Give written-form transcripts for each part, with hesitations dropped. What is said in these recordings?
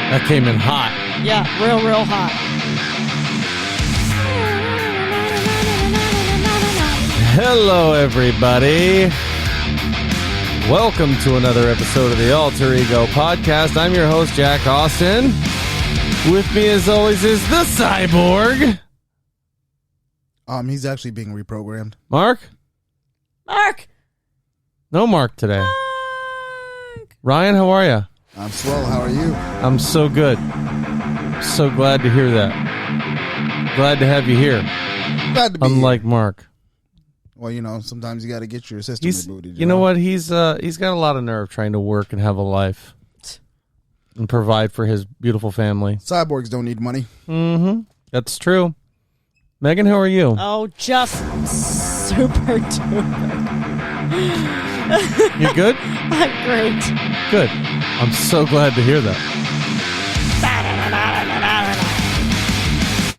That came in hot. Yeah, real hot. Hello, everybody. Welcome to another episode of the Alter Ego Podcast. I'm your host, Jack Austin. With me, as always, is the Cyborg. He's actually being reprogrammed. Mark? Mark! No Mark today. Mark! Ryan, how are you? I'm swell. How are you? I'm so good. So glad to hear that. Glad to have you here. Glad to be Unlike here. Mark. Well, you know, sometimes you got to get your system rebooted. You know what? He's got a lot of nerve trying to work and have a life and provide for his beautiful family. Cyborgs don't need money. Mm-hmm. That's true. Megan, how are you? Oh, just super duper. You good? I'm great. Good. I'm so glad to hear that.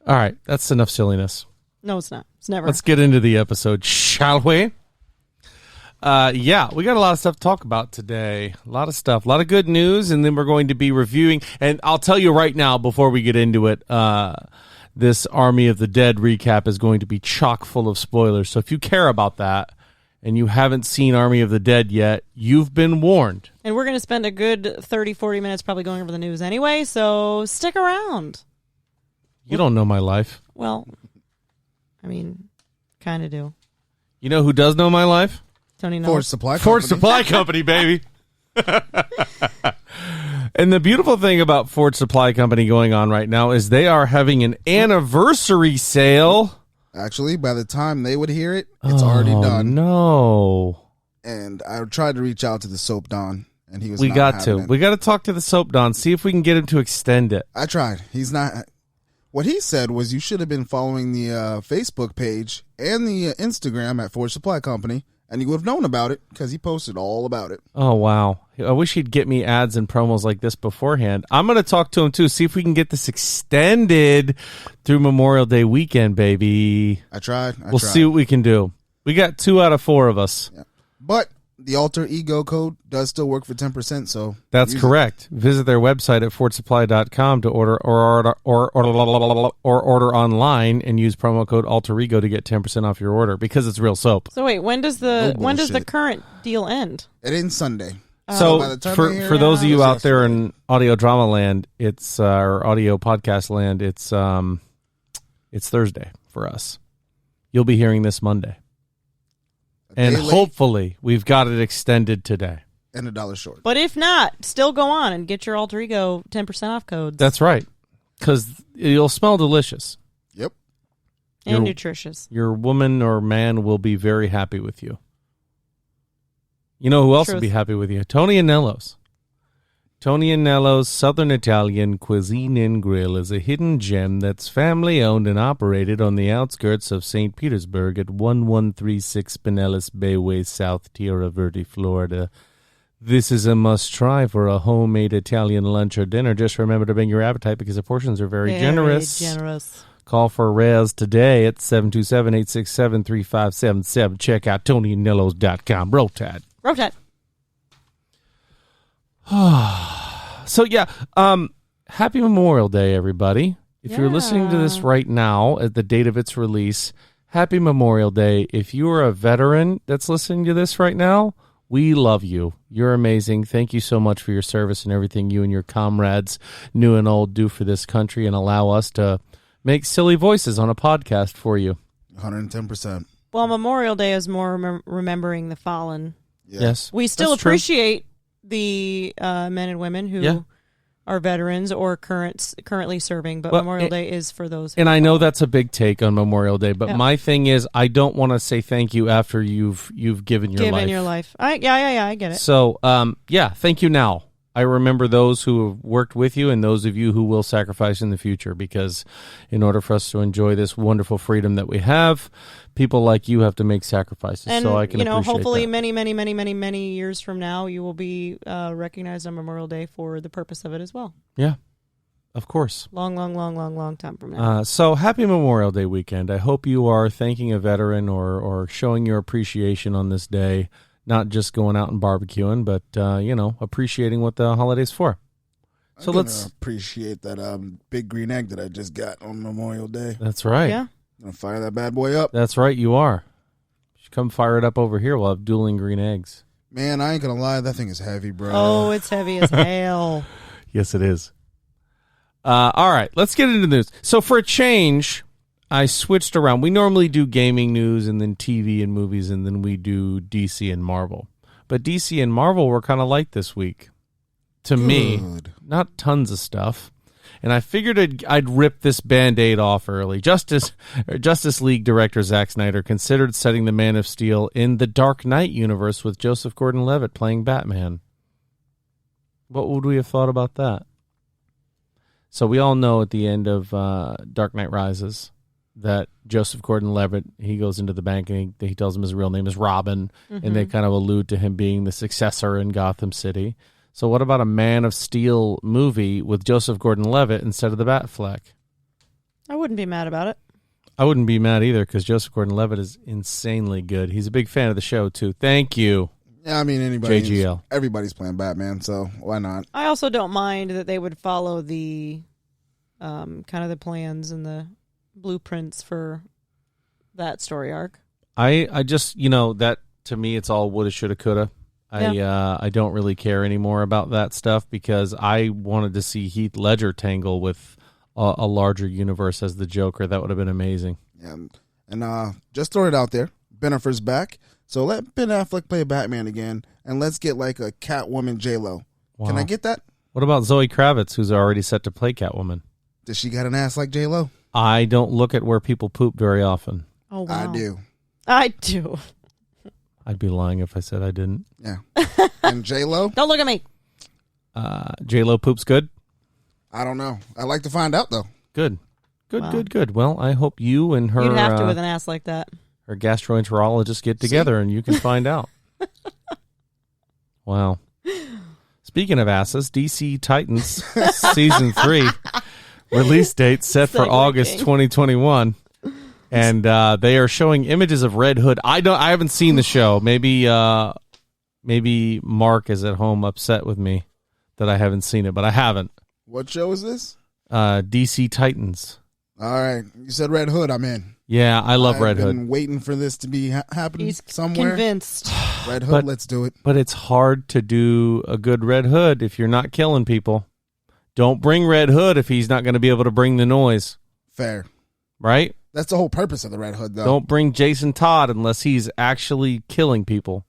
All right, that's enough silliness. No, it's not. It's never. Let's get into the episode, shall we? Yeah, we got a lot of stuff to talk about today. A lot of stuff, a lot of good news, and then we're going to be reviewing. And I'll tell you right now, before we get into it, this Army of the Dead recap is going to be chock full of spoilers. So if you care about that and you haven't seen Army of the Dead yet, you've been warned. And we're going to spend a good 30, 40 minutes probably going over the news anyway, so stick around. You don't know my life. Well, I mean, kind of do. You know who does know my life? Tony knows. Ford Supply Company. Ford Supply Company, baby. And the beautiful thing about Ford Supply Company going on right now is they are having an anniversary sale. Actually, by the time they would hear it, it's already done. No. And I tried to reach out to the Soap Don, and he was We not got having to. it. We got to talk to the Soap Don, see if we can get him to extend it. I tried. He's not. What he said was you should have been following the Facebook page and the Instagram at Ford Supply Company, and you would have known about it because he posted all about it. Oh, wow. I wish he'd get me ads and promos like this beforehand. I'm going to talk to him, too, see if we can get this extended through Memorial Day weekend, baby. I tried. We'll see what we can do. We got 2 out of 4 of us. Yeah. But the Alter Ego code does still work for 10%, so that's correct. Visit their website at fordsupply.com to order or order online and use promo code Alter Ego to get 10% off your order because it's real soap. So wait, when does the current deal end? It ends Sunday. So by the time for those of you out there in audio drama land, it's or audio podcast land, it's Thursday for us. You'll be hearing this Monday. And hopefully we've got it extended today. And $1 short. But if not, still go on and get your Alter Ego 10% off codes. That's right. Because you'll smell delicious. Yep. And nutritious. Your woman or man will be very happy with you. You know who else will be happy with you? Tony Anello's. Tony Anello's Southern Italian Cuisine and Grill is a hidden gem that's family-owned and operated on the outskirts of St. Petersburg at 1136 Pinellas Bayway, South Tierra Verde, Florida. This is a must-try for a homemade Italian lunch or dinner. Just remember to bring your appetite because the portions are very generous. Call for Rez today at 727-867-3577. Check out TonyAnellos.com. Roll Tide. So yeah, happy Memorial Day, everybody. If you're listening to this right now at the date of its release, happy Memorial Day. If you are a veteran that's listening to this right now, we love you. You're amazing. Thank you so much for your service and everything you and your comrades, new and old, do for this country and allow us to make silly voices on a podcast for you. 110%. Well, Memorial Day is more remembering the fallen. Yeah. Yes. We still appreciate the men and women who are veterans or currently serving, but Memorial Day is for those. And I know that's a big take on Memorial Day, but my thing is I don't want to say thank you after you've given your life. I get it. So, thank you now. I remember those who have worked with you and those of you who will sacrifice in the future, because in order for us to enjoy this wonderful freedom that we have, people like you have to make sacrifices. And, so I can appreciate hopefully that. many years from now, you will be recognized on Memorial Day for the purpose of it as well. Yeah, of course. Long time from now. So happy Memorial Day weekend. I hope you are thanking a veteran or showing your appreciation on this day. not just going out and barbecuing, but appreciating what the holiday's for. So let's appreciate that big green egg that I just got on Memorial Day. That's right. Yeah. I'm gonna fire that bad boy up. That's right, you are. You should come fire it up over here. We'll have dueling green eggs. Man, I ain't gonna lie, that thing is heavy, bro. Oh, it's heavy as hell. Yes, it is. All right, let's get into this. So for a change, I switched around. We normally do gaming news and then TV and movies, and then we do DC and Marvel. But DC and Marvel were kind of light this week. To me, not tons of stuff. And I figured I'd rip this Band-Aid off early. Justice League director Zack Snyder considered setting the Man of Steel in the Dark Knight universe with Joseph Gordon-Levitt playing Batman. What would we have thought about that? So we all know at the end of Dark Knight Rises that Joseph Gordon-Levitt, he goes into the bank and he tells him his real name is Robin, and they kind of allude to him being the successor in Gotham City. So what about a Man of Steel movie with Joseph Gordon-Levitt instead of the Batfleck? I wouldn't be mad about it. I wouldn't be mad either because Joseph Gordon-Levitt is insanely good. He's a big fan of the show, too. Thank you. Yeah, I mean, everybody's playing Batman, so why not? I also don't mind that they would follow the kind of the plans and the blueprints for that story arc. I just, that to me, it's all woulda, shoulda, coulda. I don't really care anymore about that stuff because I wanted to see Heath Ledger tangle with a larger universe as the Joker. That would have been amazing. Yeah, and just throw it out there. Ben Affleck's back, so let Ben Affleck play Batman again, and let's get like a Catwoman J-Lo. Wow. Can I get that? What about Zoe Kravitz, who's already set to play Catwoman? Does she got an ass like J-Lo? I don't look at where people poop very often. Oh, wow. I do. I'd be lying if I said I didn't. Yeah. And J-Lo? Don't look at me. J-Lo poops good? I don't know. I'd like to find out, though. Good. Good. Well, I hope you and her... You'd have to with an ass like that. Her gastroenterologist get together and you can find out. Wow. Speaking of asses, DC Titans Season 3 release date set for August 2021. And they are showing images of Red Hood. I haven't seen the show. Maybe Mark is at home upset with me that I haven't seen it, but I haven't. What show is this? DC Titans. All right, you said Red Hood. I'm in. Yeah, I love Red Hood. I've been waiting for this to be happening somewhere. Convinced. Red Hood, let's do it. But it's hard to do a good Red Hood if you're not killing people. Don't bring Red Hood if he's not going to be able to bring the noise. Fair. Right? That's the whole purpose of the Red Hood, though. Don't bring Jason Todd unless he's actually killing people.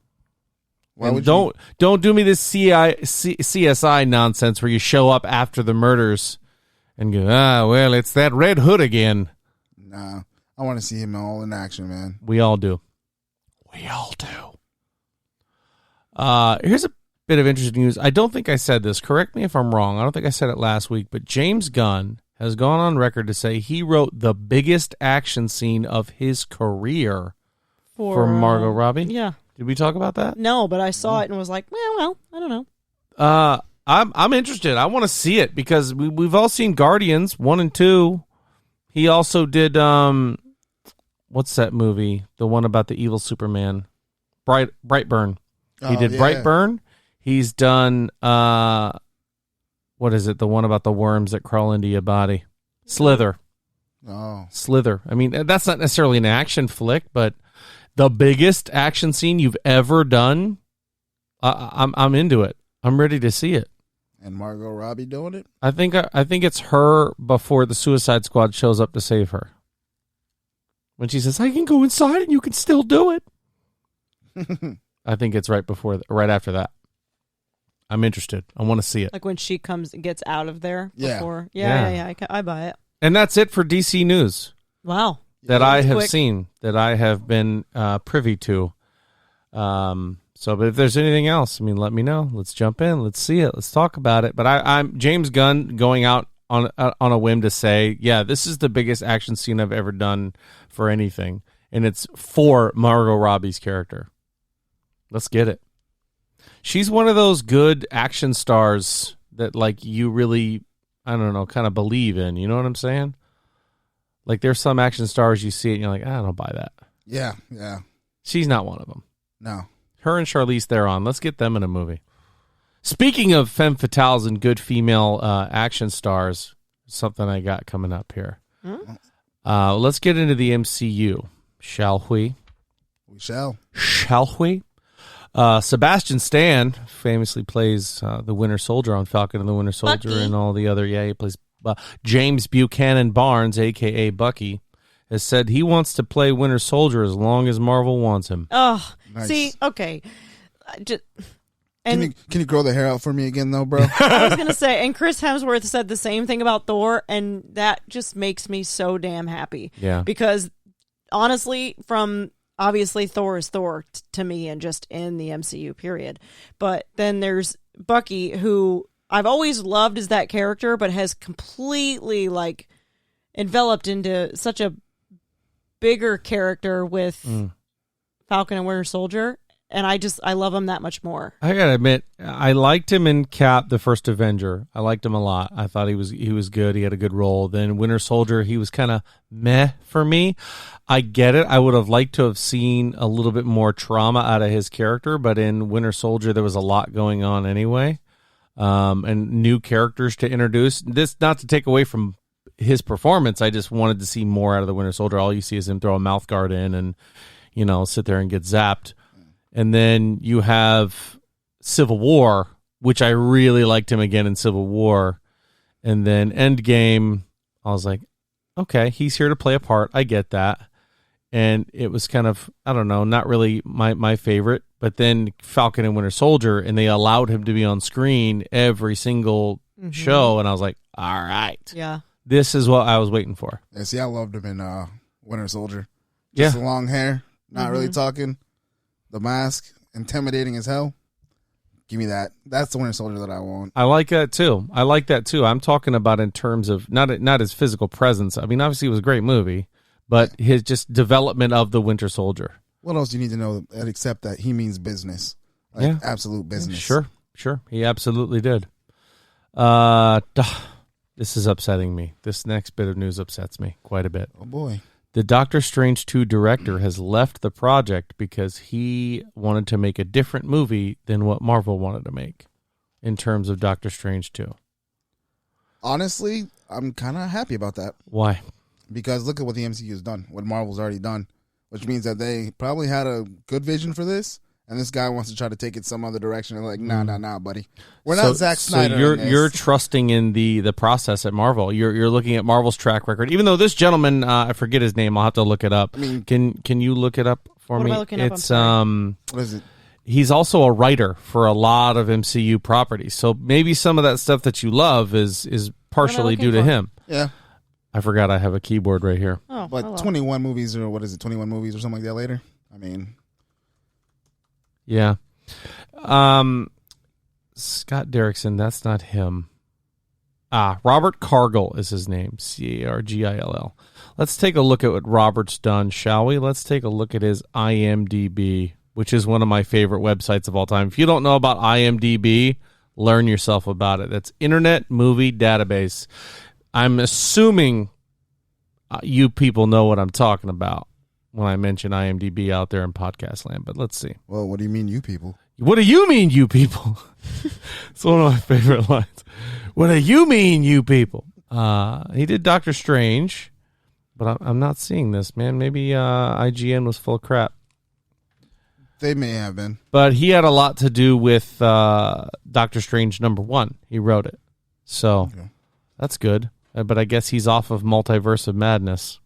Don't do me this CSI nonsense where you show up after the murders and go, well, it's that Red Hood again. Nah, I want to see him all in action, man. We all do. Here's a bit of interesting news. I don't think I said this. Correct me if I'm wrong. I don't think I said it last week, but James Gunn has gone on record to say he wrote the biggest action scene of his career for Margot Robbie. Yeah. Did we talk about that? No, but I saw it and was like, well, I don't know. I'm interested. I want to see it because we've all seen Guardians 1 and 2. He also did what's that movie? The one about the evil Superman, Brightburn. He did Brightburn. He's done what is it? The one about the worms that crawl into your body. Slither. Oh. Slither. I mean, that's not necessarily an action flick, but the biggest action scene you've ever done, I'm into it. I'm ready to see it. And Margot Robbie doing it? I think it's her before the Suicide Squad shows up to save her. When she says, "I can go inside and you can still do it." I think it's right after that. I'm interested. I want to see it. Like when she gets out of there before. Yeah. Yeah. I buy it. And that's it for DC news. Wow. That I have seen, that I have been privy to. But if there's anything else, let me know. Let's jump in. Let's see it. Let's talk about it. But I'm James Gunn going out on a whim to say, yeah, this is the biggest action scene I've ever done for anything. And it's for Margot Robbie's character. Let's get it. She's one of those good action stars that you really, I don't know, kind of believe in. You know what I'm saying? Like there's some action stars you see it and you're like, I don't buy that. Yeah. She's not one of them. No. Her and Charlize Theron. Let's get them in a movie. Speaking of femme fatales and good female action stars, something I got coming up here. Let's get into the MCU, shall we? We shall. Shall we? Sebastian Stan famously plays the Winter Soldier on Falcon and the Winter Soldier Bucky. and all the other. Yeah, he plays James Buchanan Barnes, a.k.a. Bucky, has said he wants to play Winter Soldier as long as Marvel wants him. Oh, Nice. see, okay. Can you grow the hair out for me again, though, bro? I was going to say, and Chris Hemsworth said the same thing about Thor, and that just makes me so damn happy. Yeah. Because, honestly, obviously, Thor is Thor to me and just in the MCU, period. But then there's Bucky, who I've always loved as that character, but has completely, like, enveloped into such a bigger character with Falcon and Winter Soldier. And I love him that much more. I gotta admit, I liked him in Cap, the first Avenger. I liked him a lot. I thought he was good. He had a good role. Then Winter Soldier, he was kind of meh for me. I get it. I would have liked to have seen a little bit more trauma out of his character, but in Winter Soldier, there was a lot going on anyway, and new characters to introduce. This not to take away from his performance. I just wanted to see more out of the Winter Soldier. All you see is him throw a mouth guard in and sit there and get zapped. And then you have Civil War, which I really liked him again in Civil War. And then Endgame, I was like, okay, he's here to play a part. I get that. And it was kind of, I don't know, not really my favorite. But then Falcon and Winter Soldier, and they allowed him to be on screen every single show. And I was like, all right. Yeah. This is what I was waiting for. Yeah, see, I loved him in Winter Soldier. Just the long hair, not really talking. The mask, intimidating as hell. Give me that. That's the Winter Soldier that I want. I like that too. I'm talking about in terms of not his physical presence. I mean, obviously it was a great movie, but his just development of the Winter Soldier. What else do you need to know except that he means business? Like absolute business. Sure. He absolutely did. This is upsetting me. This next bit of news upsets me quite a bit. Oh, boy. The Doctor Strange 2 director has left the project because he wanted to make a different movie than what Marvel wanted to make in terms of Doctor Strange 2. Honestly, I'm kind of happy about that. Why? Because look at what the MCU has done, what Marvel's already done, which means that they probably had a good vision for this, and this guy wants to try to take it some other direction. They're like, nah, buddy. We're not Zack Snyder. So you're trusting in the process at Marvel. You're looking at Marvel's track record. Even though this gentleman, I forget his name, I'll have to look it up. I mean, can you look it up for me? Am I looking up? It's what is it? He's also a writer for a lot of MCU properties. So maybe some of that stuff that you love is partially due to him. Yeah. I forgot I have a keyboard right here. Oh, but 21 movies or what is it? 21 movies or something like that later. I mean. Yeah. Scott Derrickson, that's not him. Robert Cargill is his name. Cargill. Let's take a look at what Robert's done, shall we? Let's take a look at his IMDb, which is one of my favorite websites of all time. If you don't know about IMDb, learn yourself about it. That's Internet Movie Database. I'm assuming you people know what I'm talking about when I mention IMDb out there in podcast land, but let's see. Well, what do you mean, you people? What do you mean, you people? It's one of my favorite lines. What do you mean, you people? He did Doctor Strange, but I'm not seeing this, man. Maybe IGN was full of crap. They may have been. But he had a lot to do with Doctor Strange #1. He wrote it. So that's good. But I guess he's off of Multiverse of Madness.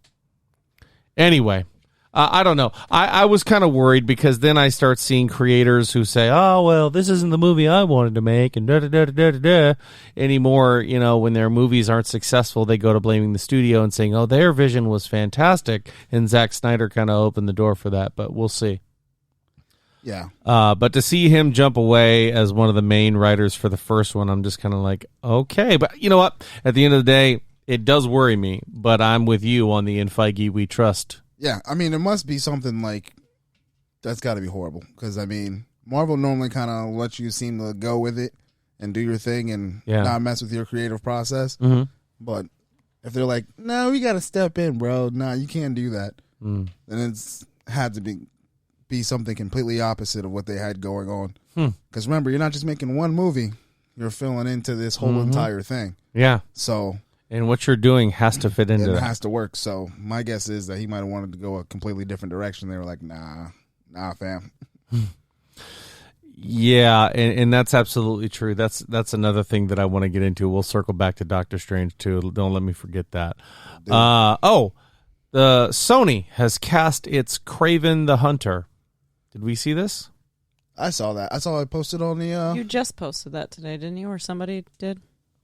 Anyway. I don't know. I was kind of worried because then I start seeing creators who say, oh, well, this isn't the movie I wanted to make and da-da-da-da-da-da. Anymore, when their movies aren't successful, they go to blaming the studio and saying, oh, their vision was fantastic. And Zack Snyder kind of opened the door for that, but we'll see. Yeah. But to see him jump away as one of the main writers for the first one, I'm just kind of like, okay. But you know what? At the end of the day, it does worry me, but I'm with you on the In Feige We Trust. Yeah, I mean, it must be something like that's got to be horrible because, I mean, Marvel normally kind of lets you seem to go with it and do your thing and not mess with your creative process. Mm-hmm. But if they're like, no, we got to step in, bro. No, you can't do that. Then it's had to be be something completely opposite of what they had going on. Because remember, you're not just making one movie; you're filling into this whole entire thing. Yeah. So, and what you're doing has to fit into it that. has to work. So, my guess is that he might have wanted to go a completely different direction. They were like, "Nah, fam." Yeah, and that's absolutely true. That's another thing that I want to get into. We'll circle back to Doctor Strange too. Don't let me forget that. The Sony has cast its Kraven the Hunter. Did we see this? I saw that. I saw it posted on the... You just posted that today, didn't you? Or somebody did?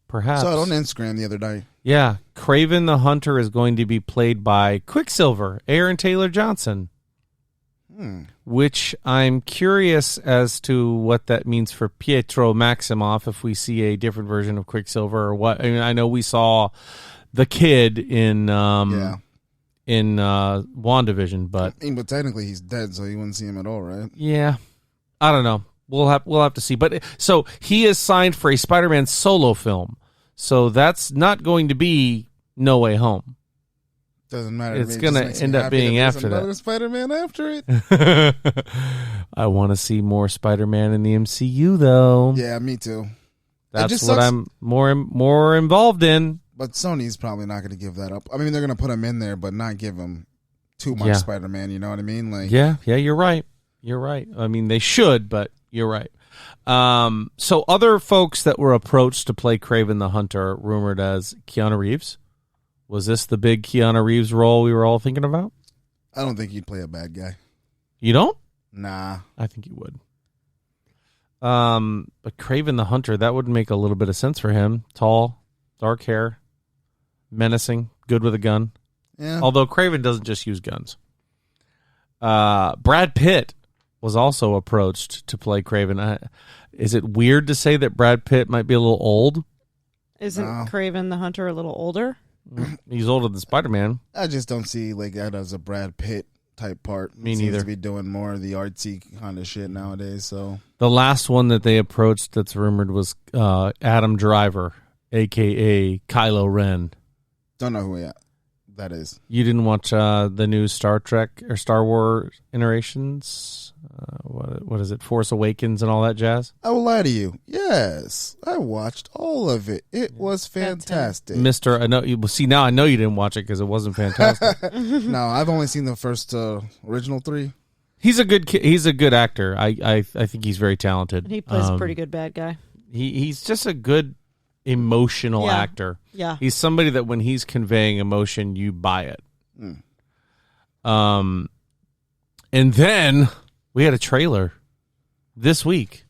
Perhaps. I saw it on Instagram the other day. Yeah. Kraven the Hunter is going to be played by Quicksilver, Aaron Taylor Johnson. Which I'm curious as to what that means for Pietro Maximoff if we see a different version of Quicksilver or what. I mean, I know we saw the kid in WandaVision, but technically he's dead, so you wouldn't see him at all, right? Yeah, I don't know. We'll have to see. But so he is signed for a Spider-Man solo film, so that's not going to be No Way Home. Doesn't matter. It's going to end up being after that. Another Spider-Man after it. I want to see more Spider-Man in the MCU, though. Yeah, me too. That's what I'm more involved in. But Sony's probably not going to give that up. I mean, they're going to put him in there, but not give him too much Spider-Man. You know what I mean? Like, yeah, you're right. You're right. I mean, they should, but you're right. So other folks that were approached to play Kraven the Hunter, rumored as Keanu Reeves. Was this the big Keanu Reeves role we were all thinking about? I don't think he'd play a bad guy. You don't? Nah. I think he would. But Kraven the Hunter, that would make a little bit of sense for him. Tall, dark hair, menacing, good with a gun. Yeah. Although Kraven doesn't just use guns. Brad Pitt was also approached to play Kraven. Is it weird to say that Brad Pitt might be a little old? Isn't Kraven the Hunter a little older? He's older than Spider-Man. I just don't see like that as a Brad Pitt type part. Me he neither. Seems to be doing more of the artsy kind of shit nowadays. So the last one that they approached that's rumored was Adam Driver, a.k.a. Kylo Ren. Don't know who that is. You didn't watch the new Star Trek or Star Wars iterations? What is it? Force Awakens and all that jazz? I will lie to you. Yes, I watched all of it. It was fantastic. Mister, I know you. See, now I know you didn't watch it because it wasn't fantastic. No, I've only seen the first original 3. He's a good actor. I think he's very talented. And he plays a pretty good bad guy. He's just a good emotional actor. Yeah. He's somebody that when he's conveying emotion, you buy it. And then we had a trailer this week.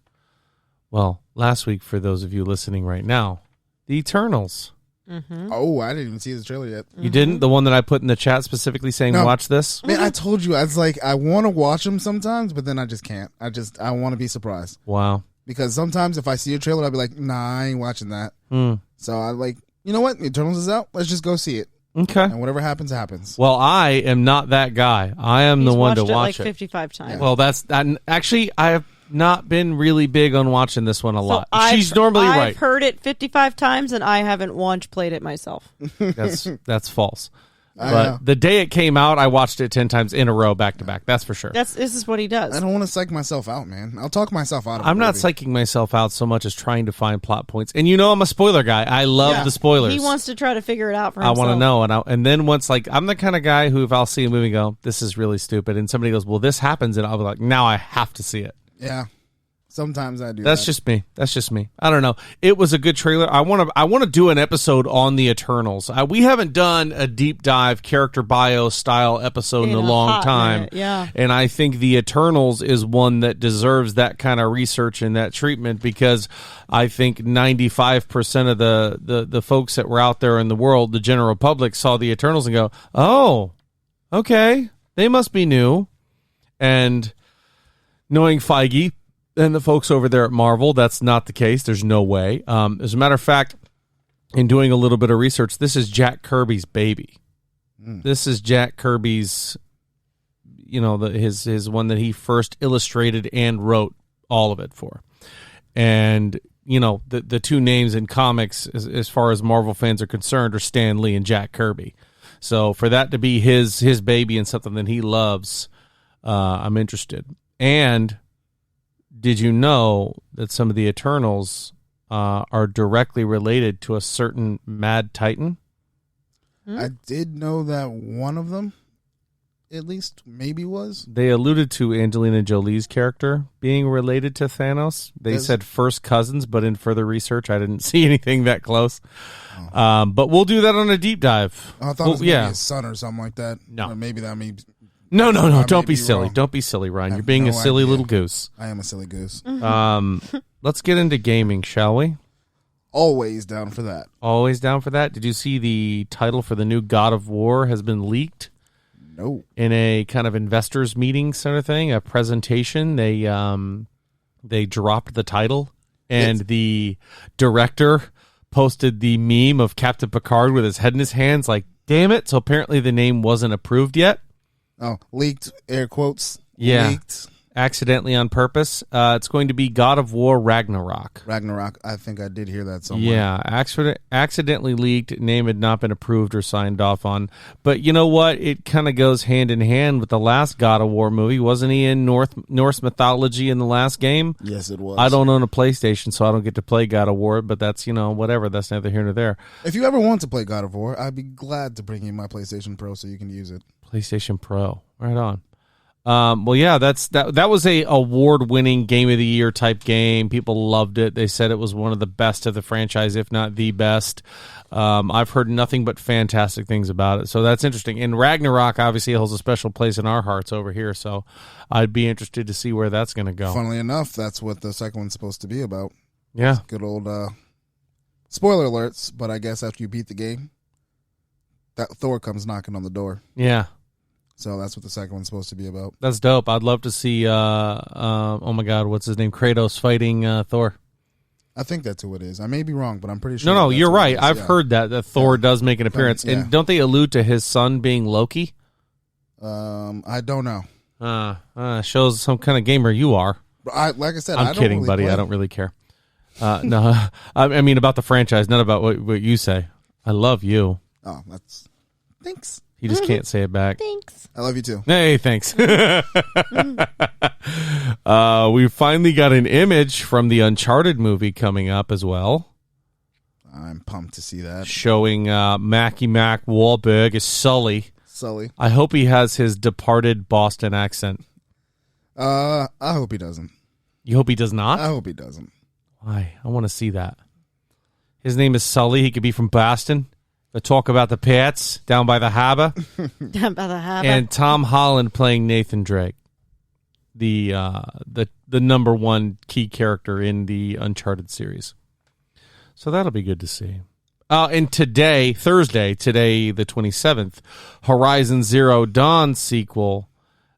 Well, last week for those of you listening right now. The Eternals. Mm-hmm. Oh, I didn't even see the trailer yet. You didn't? The one that I put in the chat specifically saying watch this? Man, I told you. I was like, I want to watch them sometimes, but then I just can't. I want to be surprised. Wow. Because sometimes if I see a trailer, I'll be like, nah, I ain't watching that. So I like, you know what? The Eternals is out. Let's just go see it. Okay. And whatever happens, happens. Well, I am not that guy. I am the one to watch it. 55 times. Yeah. Well, actually, I have not been really big on watching this one a lot. She's normally right. I've heard it 55 times, and I haven't once played it myself. That's false. But the day it came out, I watched it 10 times in a row, back to back. That's for sure. This is what he does. I don't want to psych myself out, man. I'll talk myself out of it. I'm not psyching myself out so much as trying to find plot points. And you know I'm a spoiler guy. I love the spoilers. He wants to try to figure it out for himself. I want to know. And then once, I'm the kind of guy who, if I'll see a movie and go, this is really stupid, and somebody goes, well, this happens, and I'll be like, now I have to see it. Yeah. Sometimes I do. That's just me. I don't know. It was a good trailer. I want to do an episode on the Eternals. We haven't done a deep dive character bio style episode in a long time. Minute, yeah. And I think the Eternals is one that deserves that kind of research and that treatment, because I think 95% of the folks that were out there in the world, the general public, saw the Eternals and go, oh, okay, they must be new. And knowing Feige and the folks over there at Marvel, that's not the case. There's no way. As a matter of fact, in doing a little bit of research, this is Jack Kirby's baby. This is Jack Kirby's, his one that he first illustrated and wrote all of it for. And, the two names in comics, as far as Marvel fans are concerned, are Stan Lee and Jack Kirby. So for that to be his baby and something that he loves, I'm interested. And did you know that some of the Eternals are directly related to a certain Mad Titan? I did know that one of them, at least, maybe was. They alluded to Angelina Jolie's character being related to Thanos. They said first cousins, but in further research, I didn't see anything that close. Oh. But we'll do that on a deep dive. I thought it was maybe his son or something like that. No. Or maybe that means... No. Don't be silly. Wrong. Don't be silly, Ryan. You're being a silly little goose. I am a silly goose. Let's get into gaming, shall we? Always down for that. Always down for that. Did you see the title for the new God of War has been leaked? No. In a kind of investors meeting sort of thing, a presentation, they dropped the title, and the director posted the meme of Captain Picard with his head in his hands, like, damn it. So apparently the name wasn't approved yet. Oh, leaked, air quotes. Yeah. Leaked. Accidentally on purpose. It's going to be God of War Ragnarok. Ragnarok. I think I did hear that somewhere. Yeah, accidentally leaked. Name had not been approved or signed off on. But you know what? It kind of goes hand in hand with the last God of War movie. Wasn't he in Norse mythology in the last game? Yes, it was. I don't own a PlayStation, so I don't get to play God of War, but that's, whatever. That's neither here nor there. If you ever want to play God of War, I'd be glad to bring you my PlayStation Pro so you can use it. PlayStation Pro. Right on. Well, yeah, that was a award-winning Game of the Year type game. People loved it. They said it was one of the best of the franchise, if not the best. I've heard nothing but fantastic things about it, so that's interesting. And Ragnarok obviously holds a special place in our hearts over here, so I'd be interested to see where that's going to go. Funnily enough, that's what the second one's supposed to be about. Yeah. Good old spoiler alerts, but I guess after you beat the game, that Thor comes knocking on the door. Yeah. So that's what the second one's supposed to be about. That's dope. I'd love to see, oh my God, what's his name? Kratos fighting Thor. I think that's who it is. I may be wrong, but I'm pretty sure. No, you're right. I've heard that Thor does make an appearance. And don't they allude to his son being Loki? I don't know. Shows some kind of gamer you are. Like I said, I'm kidding, really buddy. Play. I don't really care. No, I mean about the franchise, not about what you say. I love you. Oh, that's... Thanks. You just can't say it back. Thanks. I love you too. Hey, thanks. We finally got an image from the Uncharted movie coming up as well. I'm pumped to see that. Showing Mackie Mac Wahlberg as Sully. I hope he has his departed Boston accent. I hope he doesn't. You hope he does not? I hope he doesn't. Why? I want to see that. His name is Sully. He could be from Boston. The talk about the pets down by the harbor. Down by the harbor. And Tom Holland playing Nathan Drake, the number one key character in the Uncharted series. So that'll be good to see. And Thursday, the 27th, Horizon Zero Dawn sequel,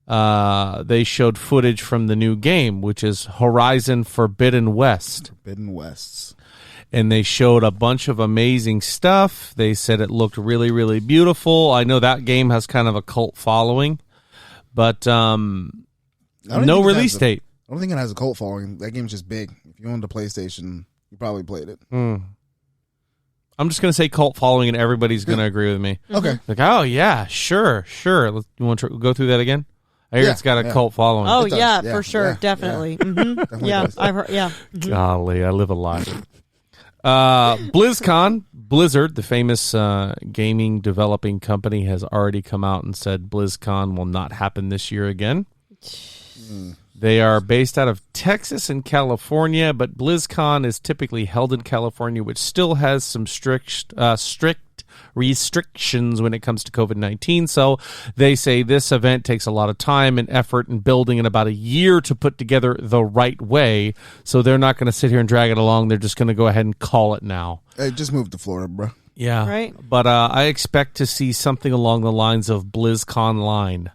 they showed footage from the new game, which is Horizon Forbidden West. Forbidden Wests. And they showed a bunch of amazing stuff. They said it looked really, really beautiful. I know that game has kind of a cult following, but no release date. I don't think it has a cult following. That game's just big. If you owned a PlayStation, you probably played it. I'm just going to say cult following, and everybody's going to agree with me. Okay. Like, oh, yeah, sure. You want to go through that again? I hear it's got a cult following. Oh, yeah, for sure. Definitely. Yeah. Mm-hmm. Definitely I've heard, Mm-hmm. Golly, I live a lie. BlizzCon, Blizzard, the famous gaming developing company, has already come out and said BlizzCon will not happen this year again. They are based out of Texas and California, but BlizzCon is typically held in California, which still has some strict restrictions when it comes to COVID-19. So they say this event takes a lot of time and effort and building and about a year to put together the right way. So they're not going to sit here and drag it along. They're just going to go ahead and call it now. Hey, just move to Florida, bro. Yeah. Right. But I expect to see something along the lines of BlizzCon Line,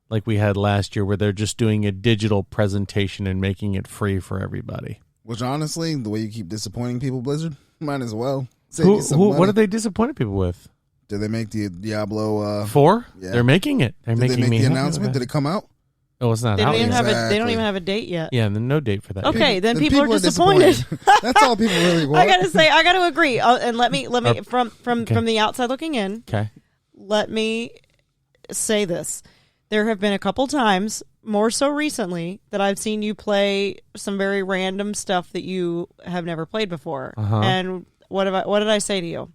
like we had last year, where they're just doing a digital presentation and making it free for everybody. Which, honestly, the way you keep disappointing people, Blizzard, might as well. What are they disappointing people with? Did they make the Diablo 4? Yeah. They're making it. Did they make the announcement? Did it come out? Oh, it's not they out yet. They don't even have a date yet. Yeah, and no date for that. Okay, then people are disappointed. That's all people really want. I got to agree. And let me from the outside looking in. Okay. Let me say this. there have been a couple times, more so recently, that I've seen you play some very random stuff that you have never played before. And what did I say to you?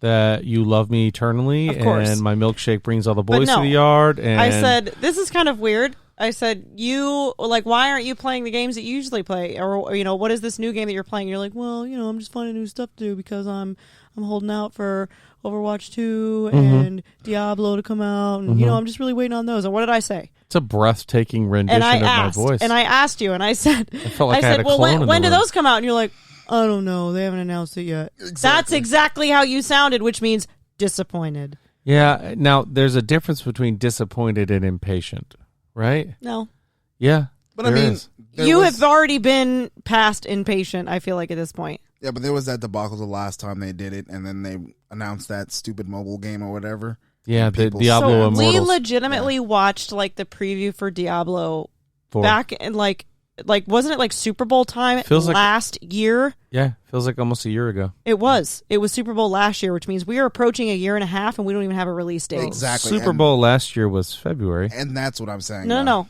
That you love me eternally, and my milkshake brings all the boys to the yard. And I said, this is kind of weird. I said, why aren't you playing the games that you usually play? Or, what is this new game that you're playing? You're like, well, I'm just finding new stuff to do because I'm holding out for Overwatch 2 and Diablo to come out. And, I'm just really waiting on those. And what did I say? It's a breathtaking rendition of my voice. And I asked you, and I said, I felt like I had a clone when do those come out? And you're like, I don't know. They haven't announced it yet. Exactly. That's exactly how you sounded, which means disappointed. Yeah. Now, there's a difference between disappointed and impatient, right? No. Yeah. But I mean, you have already been past impatient, I feel like, at this point. Yeah, but there was that debacle the last time they did it, and then they announced that stupid mobile game or whatever. Yeah, the Diablo Immortals. We legitimately watched the preview for Diablo 4 back in wasn't it Super Bowl time last year? Yeah, feels like almost a year ago. It was Super Bowl last year, which means we are approaching a year and a half, and we don't even have a release date. Exactly. Super Bowl last year was February, and that's what I'm saying. No.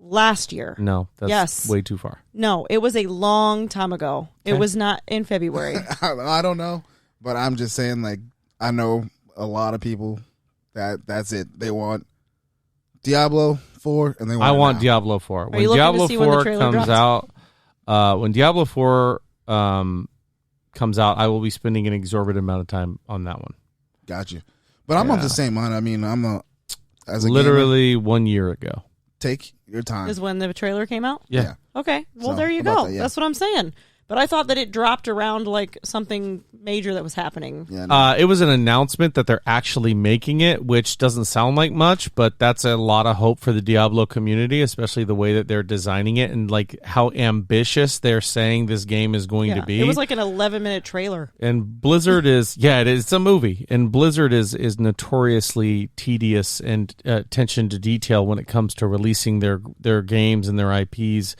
Last year. No, that's way too far. No, it was a long time ago. Okay. It was not in February. I don't know, but I'm just saying, I know a lot of people that's it. They want Diablo 4, and they want. I want Diablo 4. When Diablo 4 comes out, when Diablo 4 comes out, I will be spending an exorbitant amount of time on that one. Gotcha. But I'm on the same line. I mean, literally gamer, 1 year ago. Take your time. Is when the trailer came out? Yeah. Okay. Well, there you go. That's what I'm saying. But I thought that it dropped around something major that was happening. Yeah, no. It was an announcement that they're actually making it, which doesn't sound like much, but that's a lot of hope for the Diablo community, especially the way that they're designing it and how ambitious they're saying this game is going to be. It was an 11-minute trailer. And Blizzard it's a movie. And Blizzard is notoriously tedious and attention to detail when it comes to releasing their games and their IPs.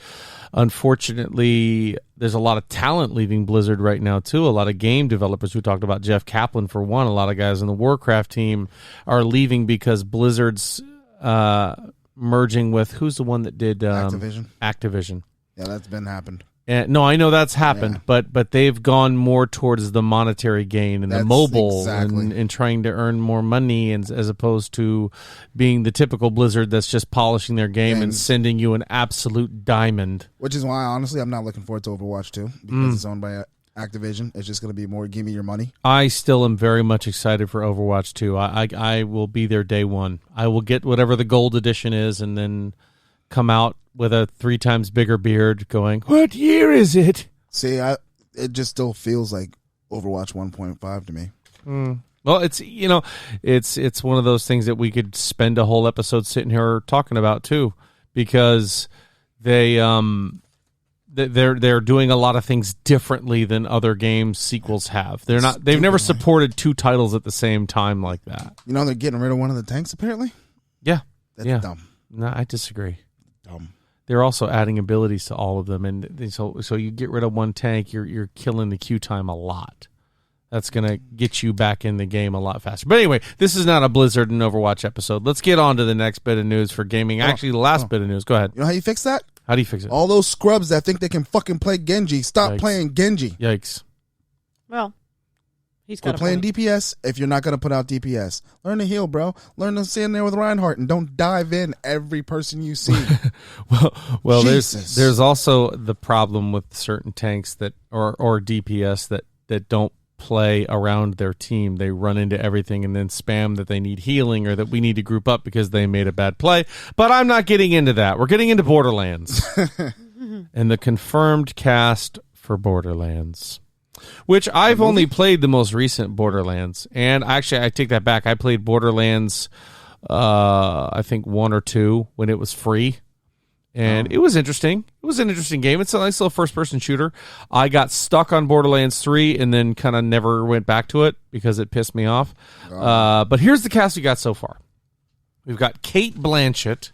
Unfortunately, there's a lot of talent leaving Blizzard right now, too. A lot of game developers. We talked about Jeff Kaplan, for one. A lot of guys in the Warcraft team are leaving because Blizzard's merging with, who's the one that did Activision. Yeah, that's been happened. No, I know that's happened, but they've gone more towards the monetary gain and the mobile and trying to earn more money, as opposed to being the typical Blizzard that's just polishing their game and sending you an absolute diamond. Which is why, honestly, I'm not looking forward to Overwatch 2 because it's owned by Activision. It's just going to be more give me your money. I still am very much excited for Overwatch 2. I will be there day one. I will get whatever the gold edition is and then come out with a 3 times bigger beard going, what year is it? See, it just still feels like Overwatch 1.5 to me. Well, it's it's one of those things that we could spend a whole episode sitting here talking about too, because they're doing a lot of things differently than other games sequels have. They've never supported 2 titles at the same time like that. They're getting rid of one of the tanks apparently. Yeah, that's dumb. No, I disagree. Dumb. They're also adding abilities to all of them, and so you get rid of one tank, you're killing the queue time a lot. That's going to get you back in the game a lot faster. But anyway, this is not a Blizzard and Overwatch episode. Let's get on to the next bit of news for gaming. Actually, the last bit of news. Go ahead. You know how you fix that? How do you fix it? All those scrubs that think they can fucking play Genji, stop playing Genji. Yikes. Well, he's got playing DPS if you're not going to put out DPS. Learn to heal, bro. Learn to stand there with Reinhardt and don't dive in every person you see. well, there's also the problem with certain tanks that or DPS that don't play around their team. They run into everything and then spam that they need healing or that we need to group up because they made a bad play. But I'm not getting into that. We're getting into Borderlands and the confirmed cast for Borderlands, which I've only played the most recent Borderlands. And actually, I take that back. I played Borderlands, I think 1 or 2 when it was free. And it was interesting. It was an interesting game. It's a nice little first-person shooter. I got stuck on Borderlands 3 and then kind of never went back to it because it pissed me off. But here's the cast we got so far. We've got Cate Blanchett,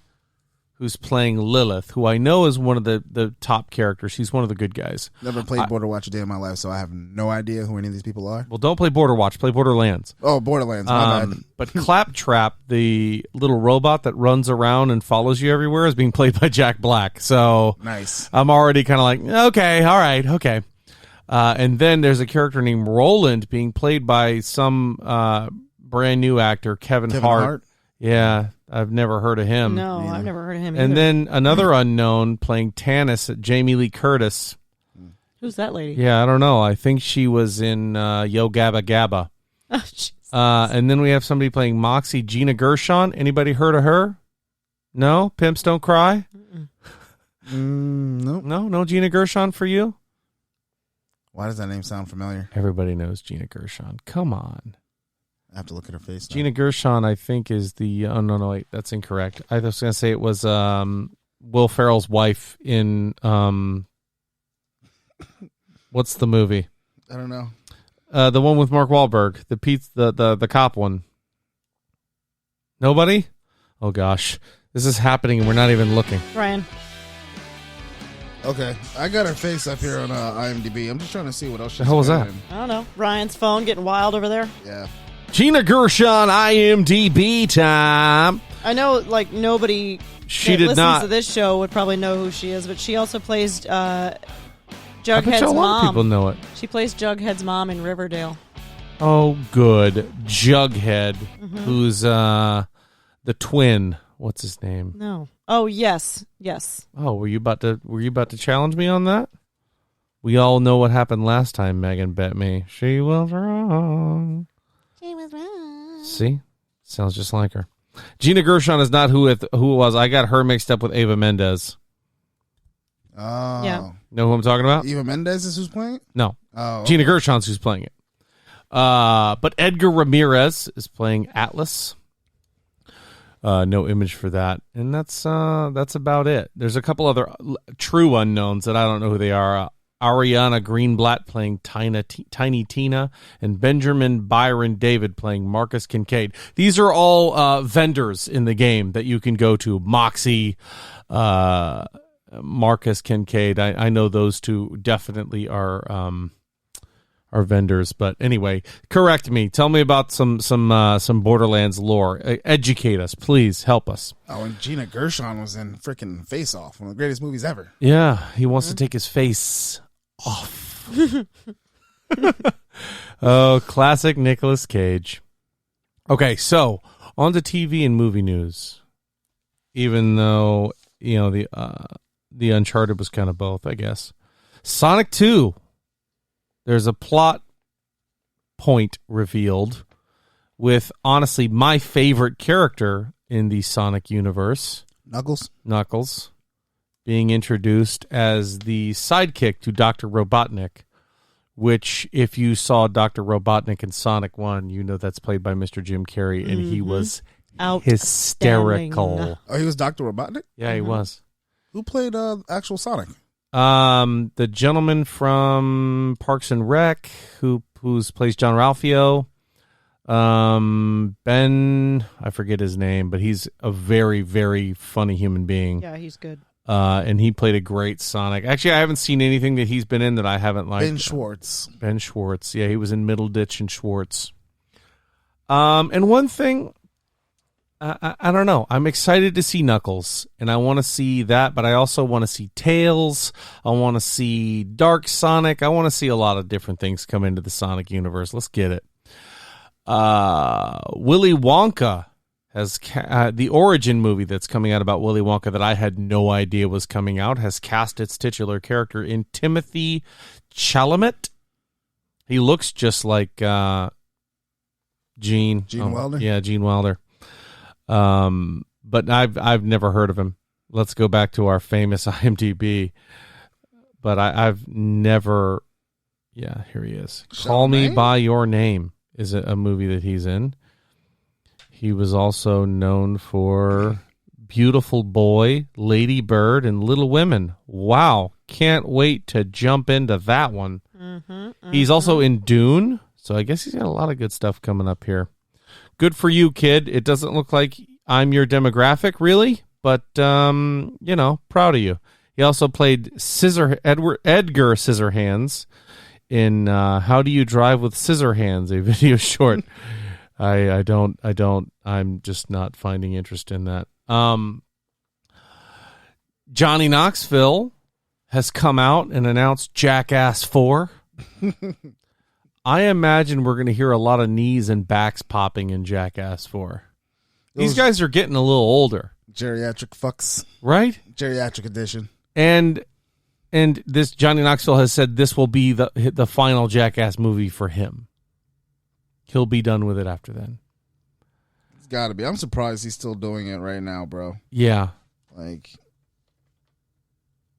who's playing Lilith, who I know is one of the top characters. She's one of the good guys. Never played Borderwatch a day in my life, so I have no idea who any of these people are. Well, don't play Borderwatch. Play Borderlands. Oh, Borderlands. My bad. But Claptrap, the little robot that runs around and follows you everywhere, is being played by Jack Black. So nice. I'm already kind of like, okay, all right, okay. And then there's a character named Roland being played by some brand new actor, Kevin Hart. Yeah, I've never heard of him. No, I've never heard of him either. And then another unknown playing Tannis, Jamie Lee Curtis. Who's that lady? Yeah, I don't know. I think she was in Yo Gabba Gabba. Oh, Jesus. And then we have somebody playing Moxie, Gina Gershon. Anybody heard of her? No? Pimps Don't Cry? Nope. No Gina Gershon for you? Why does that name sound familiar? Everybody knows Gina Gershon. Come on. I have to look at her face now. Gina Gershon, I think, is the... Oh, no, wait. That's incorrect. I was going to say it was Will Ferrell's wife in... what's the movie? I don't know. The one with Mark Wahlberg. The cop one. Nobody? Oh, gosh. This is happening and we're not even looking. Ryan. Okay. I got her face up here on IMDb. I'm just trying to see what else she's The hell was that? I don't know. Ryan's phone getting wild over there. Yeah. Gina Gershon, IMDb time. I know, like, nobody She that did listens not. to this show would probably know who she is, but she also plays I Jughead's bet you a lot of people mom. know it. She plays Jughead's mom in Riverdale. Oh, good. Jughead, who's the twin. What's his name? No. Oh, yes. Oh, were you about to challenge me on that? We all know what happened last time Megan bet me. She was wrong. See? Sounds just like her. Gina Gershon is not who it was. I got her mixed up with Eva Mendes. Oh. Yeah. Know who I'm talking about? Eva Mendes is who's playing it? No. Oh. Gina Gershon's who's playing it. But Edgar Ramirez is playing Atlas. No image for that. And that's about it. There's a couple other true unknowns that I don't know who they are. Ariana Greenblatt playing Tiny Tina, and Benjamin Byron David playing Marcus Kincaid. These are all vendors in the game that you can go to. Moxie, Marcus Kincaid. I know those two definitely are vendors. But anyway, correct me. Tell me about some Borderlands lore. Educate us, please. Help us. Oh, and Gina Gershon was in freaking Face Off, one of the greatest movies ever. Yeah, he wants to take his face off. Oh, classic Nicolas Cage. Okay, so on to TV and movie news. Even though, you know, the Uncharted was kind of both, I guess. Sonic 2. There's a plot point revealed with, honestly, my favorite character in the Sonic universe. Knuckles. Being introduced as the sidekick to Dr. Robotnik, which, if you saw Dr. Robotnik in Sonic 1, you know that's played by Mr. Jim Carrey, and he was hysterical. Oh, he was Dr. Robotnik? Yeah, he was. Who played actual Sonic? The gentleman from Parks and Rec who plays John Ralphio. Ben, I forget his name, but he's a very, very funny human being. Yeah, he's good. And he played a great Sonic. Actually, I haven't seen anything that he's been in that I haven't liked. Ben Schwartz. Yeah, he was in Middleditch and Schwartz. And one thing, I don't know. I'm excited to see Knuckles, and I want to see that, but I also want to see Tails. I want to see Dark Sonic. I want to see a lot of different things come into the Sonic universe. Let's get it. Willy Wonka has the origin movie that's coming out about Willy Wonka that I had no idea was coming out has cast its titular character in Timothy Chalamet. He looks just like Gene Wilder. Yeah, Gene Wilder. But I've never heard of him. Let's go back to our famous IMDb. But I've never. Yeah, here he is. Call Me by Your Name is a movie that he's in. He was also known for Beautiful Boy, Lady Bird, and Little Women. Wow. Can't wait to jump into that one. He's also in Dune, so I guess he's got a lot of good stuff coming up here. Good for you, kid. It doesn't look like I'm your demographic, really, but proud of you. He also played Edgar Scissorhands in How Do You Drive with Scissorhands, a video short. I'm just not finding interest in that. Johnny Knoxville has come out and announced Jackass 4. I imagine we're going to hear a lot of knees and backs popping in Jackass 4. These guys are getting a little older. Geriatric fucks. Right? Geriatric edition. And this Johnny Knoxville has said this will be the final Jackass movie for him. He'll be done with it after then. It's got to be. I'm surprised he's still doing it right now, bro. Yeah. Like.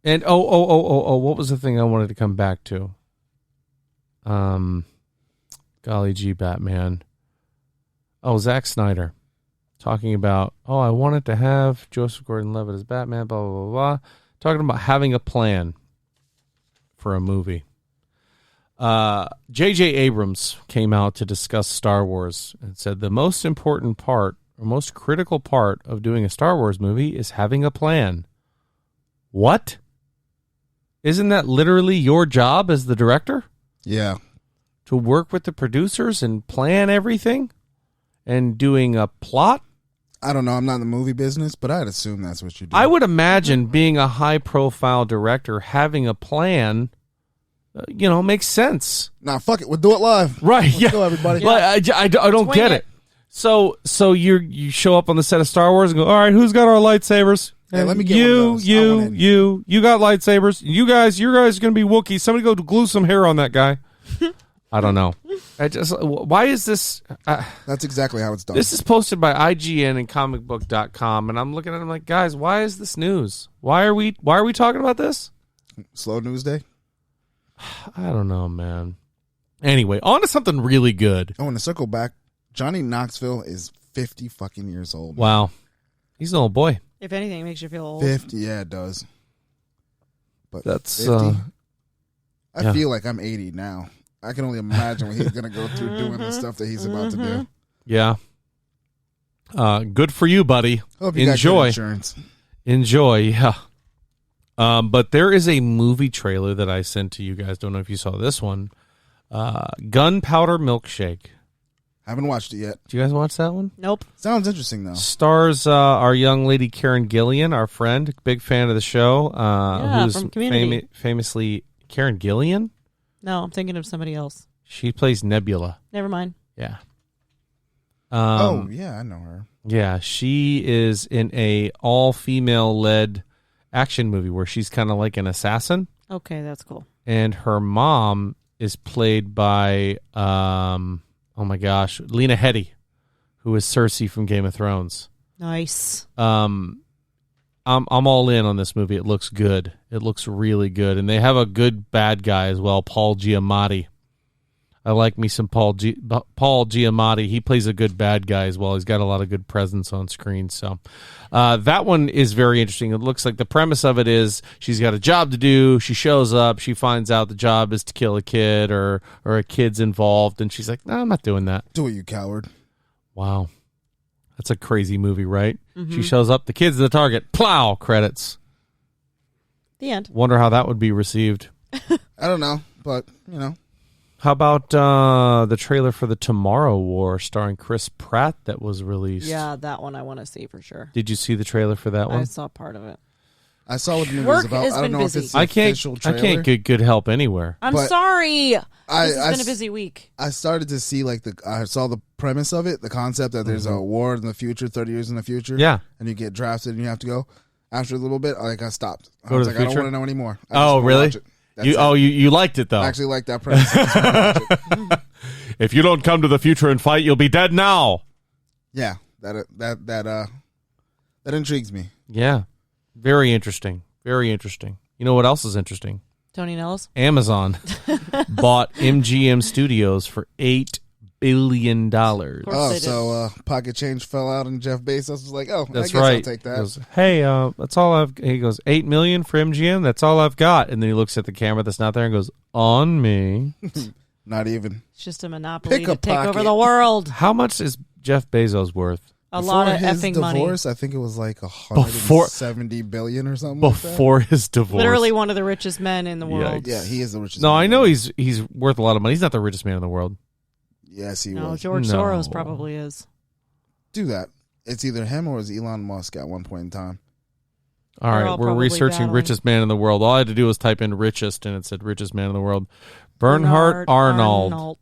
And what was the thing I wanted to come back to? Golly gee, Batman. Oh, Zack Snyder talking about, I wanted to have Joseph Gordon-Levitt as Batman, blah, blah, blah, blah. Talking about having a plan for a movie. J.J. Abrams came out to discuss Star Wars and said the most important part, or most critical part of doing a Star Wars movie is having a plan. What? Isn't that literally your job as the director? Yeah. To work with the producers and plan everything and doing a plot? I don't know. I'm not in the movie business, but I'd assume that's what you do. I would imagine being a high-profile director, having a plan, makes sense. Nah, fuck it. We'll do it live. Right. Let's go, everybody. Yeah. I don't get it. So you show up on the set of Star Wars and go, all right, who's got our lightsabers? Hey, let me get you got lightsabers. You guys are going to be Wookiees. Somebody go glue some hair on that guy. I don't know. Why is this? That's exactly how it's done. This is posted by IGN and comicbook.com, and I'm looking at it, I'm like, guys, why is this news? Why are we talking about this? Slow news day? I don't know, man. Anyway, on to something really good. I want to circle back. Johnny Knoxville is 50 fucking years old. Wow. He's an old boy. If anything, it makes you feel old. 50, yeah, it does. But that's 50, I feel like I'm 80 now. I can only imagine what he's going to go through doing the stuff that he's about to do. Yeah. Good for you, buddy. Hope you got good insurance. Enjoy, yeah. But there is a movie trailer that I sent to you guys. Don't know if you saw this one. Gunpowder Milkshake. Haven't watched it yet. Did you guys watch that one? Nope. Sounds interesting, though. Stars our young lady Karen Gillan, our friend, big fan of the show. Who's from Community. Famously Karen Gillan? No, I'm thinking of somebody else. She plays Nebula. Never mind. Yeah. Yeah, I know her. Yeah, she is in a all-female led action movie where she's kind of like an assassin. Okay, that's cool. And her mom is played by oh my gosh, Lena Headey, who is Cersei from Game of Thrones. Nice. I'm all in on this movie. It looks good. It looks really good. And they have a good bad guy as well, Paul Giamatti. I like me some Paul Giamatti. He plays a good bad guy as well. He's got a lot of good presence on screen. So that one is very interesting. It looks like the premise of it is she's got a job to do. She shows up. She finds out the job is to kill a kid or a kid's involved. And she's like, no, I'm not doing that. Do it, you coward. Wow. That's a crazy movie, right? Mm-hmm. She shows up. The kid's the target. Plow. Credits. The end. Wonder how that would be received. I don't know, but, you know. How about the trailer for the Tomorrow War starring Chris Pratt that was released? Yeah, that one I want to see for sure. Did you see the trailer for that one? I saw part of it. I saw what the movie was about. I don't know busy. if it's the official trailer. I can't get good help anywhere. I'm sorry. This has been a busy week. I started to see I saw the premise of it, the concept that there's a war in the future, 30 years in the future. Yeah. And you get drafted and you have to go. After a little bit, I stopped. I was like, I don't want to know anymore. Oh, really? You liked it though. I actually like that premise. If you don't come to the future and fight, you'll be dead now. Yeah, that intrigues me. Yeah, very interesting. Very interesting. You know what else is interesting? Tony Nellis. Amazon bought MGM Studios for $8 billion. So pocket change fell out, and Jeff Bezos was like, "Oh, that's I guess right. I'll take that." He goes, hey, that's all I've. He goes, $8 million for MGM. That's all I've got. And then he looks at the camera that's not there and goes, "On me." Not even. It's just a monopoly to take over the world. How much is Jeff Bezos worth? a lot of effing divorce, money. I think it was like 170 billion or something. Before his divorce, literally one of the richest men in the world. Yeah, he is the richest. No, man I know he's worth a lot of money. He's not the richest man in the world. Yes, he No, was. George Soros probably is. Do that. It's either him or it's Elon Musk at one point in time. All right, we're researching battling. richest man in the world. All I had to do was type in richest, and it said richest man in the world. Bernard Arnault.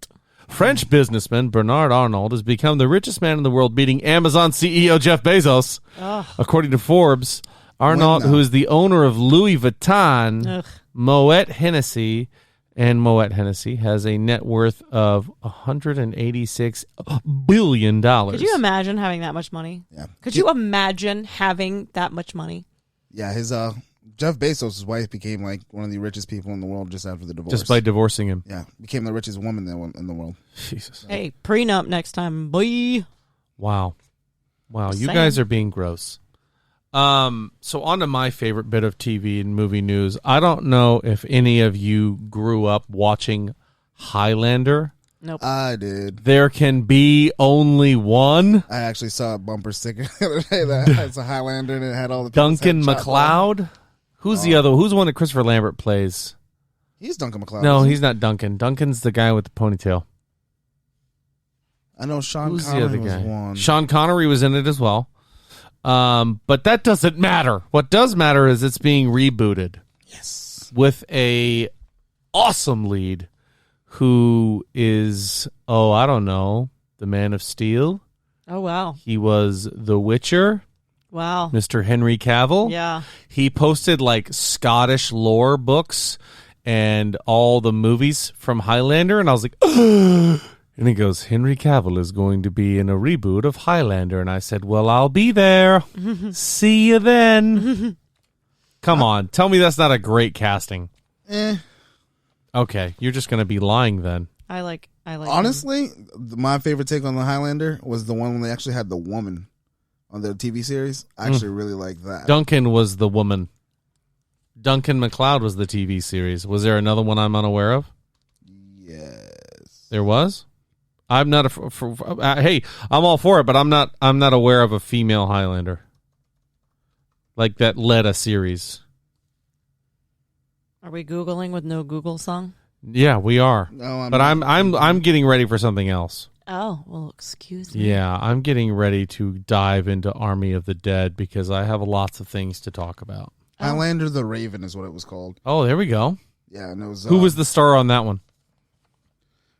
French businessman Bernard Arnault has become the richest man in the world, beating Amazon CEO Jeff Bezos. Ugh. According to Forbes, Arnault, who is the owner of Louis Vuitton, Moet Hennessy, has a net worth of $186 billion. Could you imagine having that much money? Yeah. Could you imagine having that much money? Yeah, his Jeff Bezos' wife became like one of the richest people in the world just after the divorce. Just by divorcing him. Yeah, became the richest woman in the world. Jesus. Hey, prenup next time, boy. Wow, you guys are being gross. So on to my favorite bit of TV and movie news. I don't know if any of you grew up watching Highlander. Nope. I did. There can be only one. I actually saw a bumper sticker the other day that has a Highlander and it had all the Duncan MacLeod. Who's the other? Who's the one that Christopher Lambert plays? He's Duncan MacLeod. No, he's not Duncan. Duncan's the guy with the ponytail. I know Sean Connery was one. Sean Connery was in it as well. But that doesn't matter. What does matter is it's being rebooted. Yes. With a awesome lead who is, I don't know, the Man of Steel. Oh, wow. He was The Witcher. Wow. Mr. Henry Cavill. Yeah. He posted like Scottish lore books and all the movies from Highlander. And I was like, and he goes, Henry Cavill is going to be in a reboot of Highlander. And I said, well, I'll be there. See you then. Come on. Tell me that's not a great casting. Okay. You're just going to be lying then. I like. Honestly, my favorite take on the Highlander was the one when they actually had the woman on the TV series. I actually really like that. Duncan was the woman. Duncan MacLeod was the TV series. Was there another one I'm unaware of? Yes. There was? I'm not hey, I'm all for it, but I'm not aware of a female Highlander. Like that led a series. Are we Googling with no Google song? Yeah, we are. No, but I'm getting ready for something else. Oh, well, excuse me. Yeah, I'm getting ready to dive into Army of the Dead because I have lots of things to talk about. Highlander the Raven is what it was called. Oh, there we go. Yeah, and it was who was the star on that one?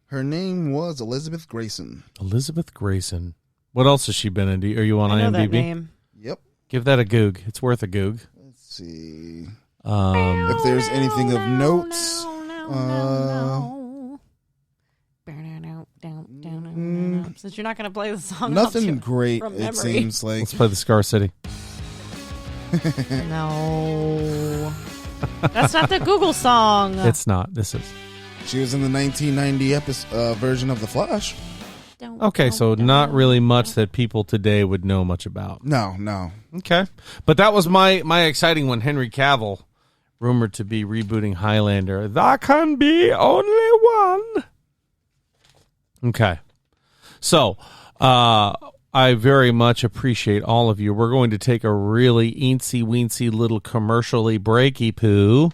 Her name was Elizabeth Grayson. Elizabeth Grayson. What else has she been in? Are you on I know IMDb? That name. Yep. Give that a goog. It's worth a goog. Let's see. If there's anything of note. Since you're not going to play the song, nothing great. It seems like. Let's play the Scar City. No, that's not the Google song. It's not. This is. She was in the 1990 version of The Flash. Okay, so not really much that people today would know much about. No. Okay, but that was my exciting one. Henry Cavill, rumored to be rebooting Highlander. There can be only one. Okay, so I very much appreciate all of you. We're going to take a really eensy-weensy little commercially breaky poo.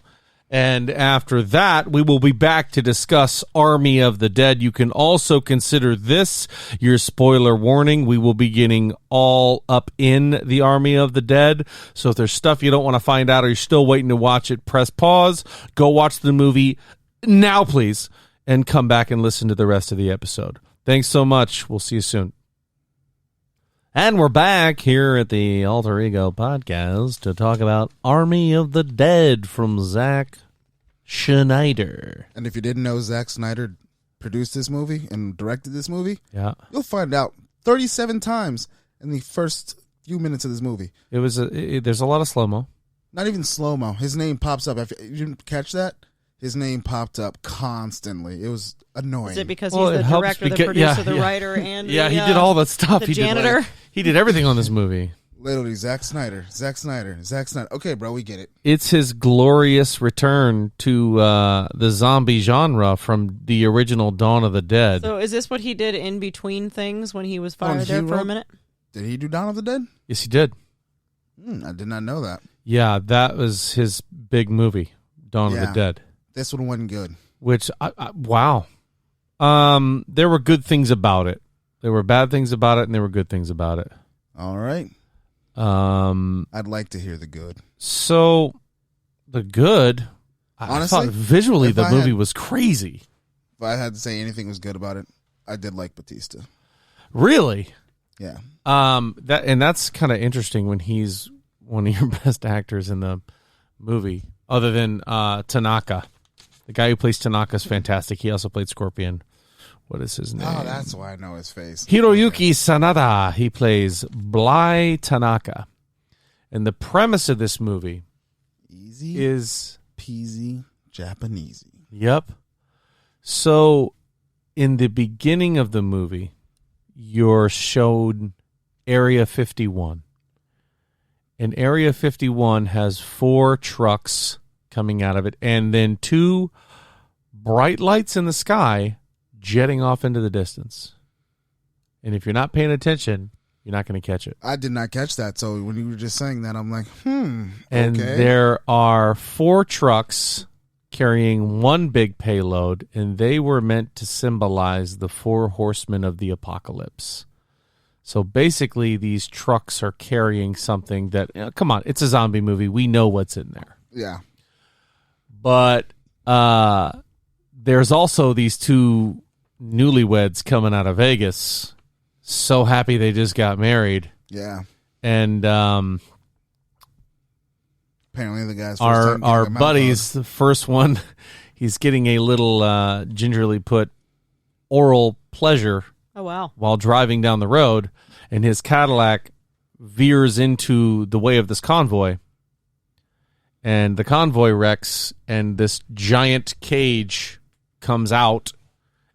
And after that, we will be back to discuss Army of the Dead. You can also consider this your spoiler warning. We will be getting all up in the Army of the Dead. So if there's stuff you don't want to find out or you're still waiting to watch it, press pause. Go watch the movie now, please, and come back and listen to the rest of the episode. Thanks so much. We'll see you soon. And we're back here at the Alter Ego Podcast to talk about Army of the Dead from Zack Snyder. And if you didn't know Zack Snyder produced this movie and directed this movie, yeah, you'll find out 37 times in the first few minutes of this movie. It was there's a lot of slow-mo. Not even slow-mo. His name pops up. If you didn't catch that, his name popped up constantly. It was annoying. Is it because he's the director, the producer, the writer, and he did all that stuff. The janitor? He did everything on this movie. Literally, Zack Snyder. Okay, bro, we get it. It's his glorious return to the zombie genre from the original Dawn of the Dead. So is this what he did in between things when he was fired there for a minute? Did he do Dawn of the Dead? Yes, he did. I did not know that. Yeah, that was his big movie, Dawn of the Dead. This one wasn't good. Which, wow. There were good things about it. There were bad things about it, and there were good things about it. All right. I'd like to hear the good. So, the good, honestly, I thought visually the movie was crazy. If I had to say anything was good about it, I did like Batista. Really? Yeah. That's kind of interesting when he's one of your best actors in the movie, other than Tanaka. The guy who plays Tanaka is fantastic. He also played Scorpion. What is his name? Oh, that's why I know his face. Hiroyuki Sanada. He plays Bly Tanaka. And the premise of this movie is peasy Japanesey. Yep. So, in the beginning of the movie, you're showed Area 51. And Area 51 has 4 trucks coming out of it, and then 2 bright lights in the sky jetting off into the distance. And if you're not paying attention, you're not going to catch it. I did not catch that. So when you were just saying that, I'm like, And there are 4 trucks carrying one big payload, and they were meant to symbolize the 4 horsemen of the apocalypse. So basically, these trucks are carrying something that, come on, it's a zombie movie. We know what's in there. Yeah. But there's also these 2 newlyweds coming out of Vegas. So happy they just got married. Yeah. And apparently the guy's our buddies, the first one, he's getting a little gingerly put oral pleasure. Oh, wow. While driving down the road, and his Cadillac veers into the way of this convoy. And the convoy wrecks, and this giant cage comes out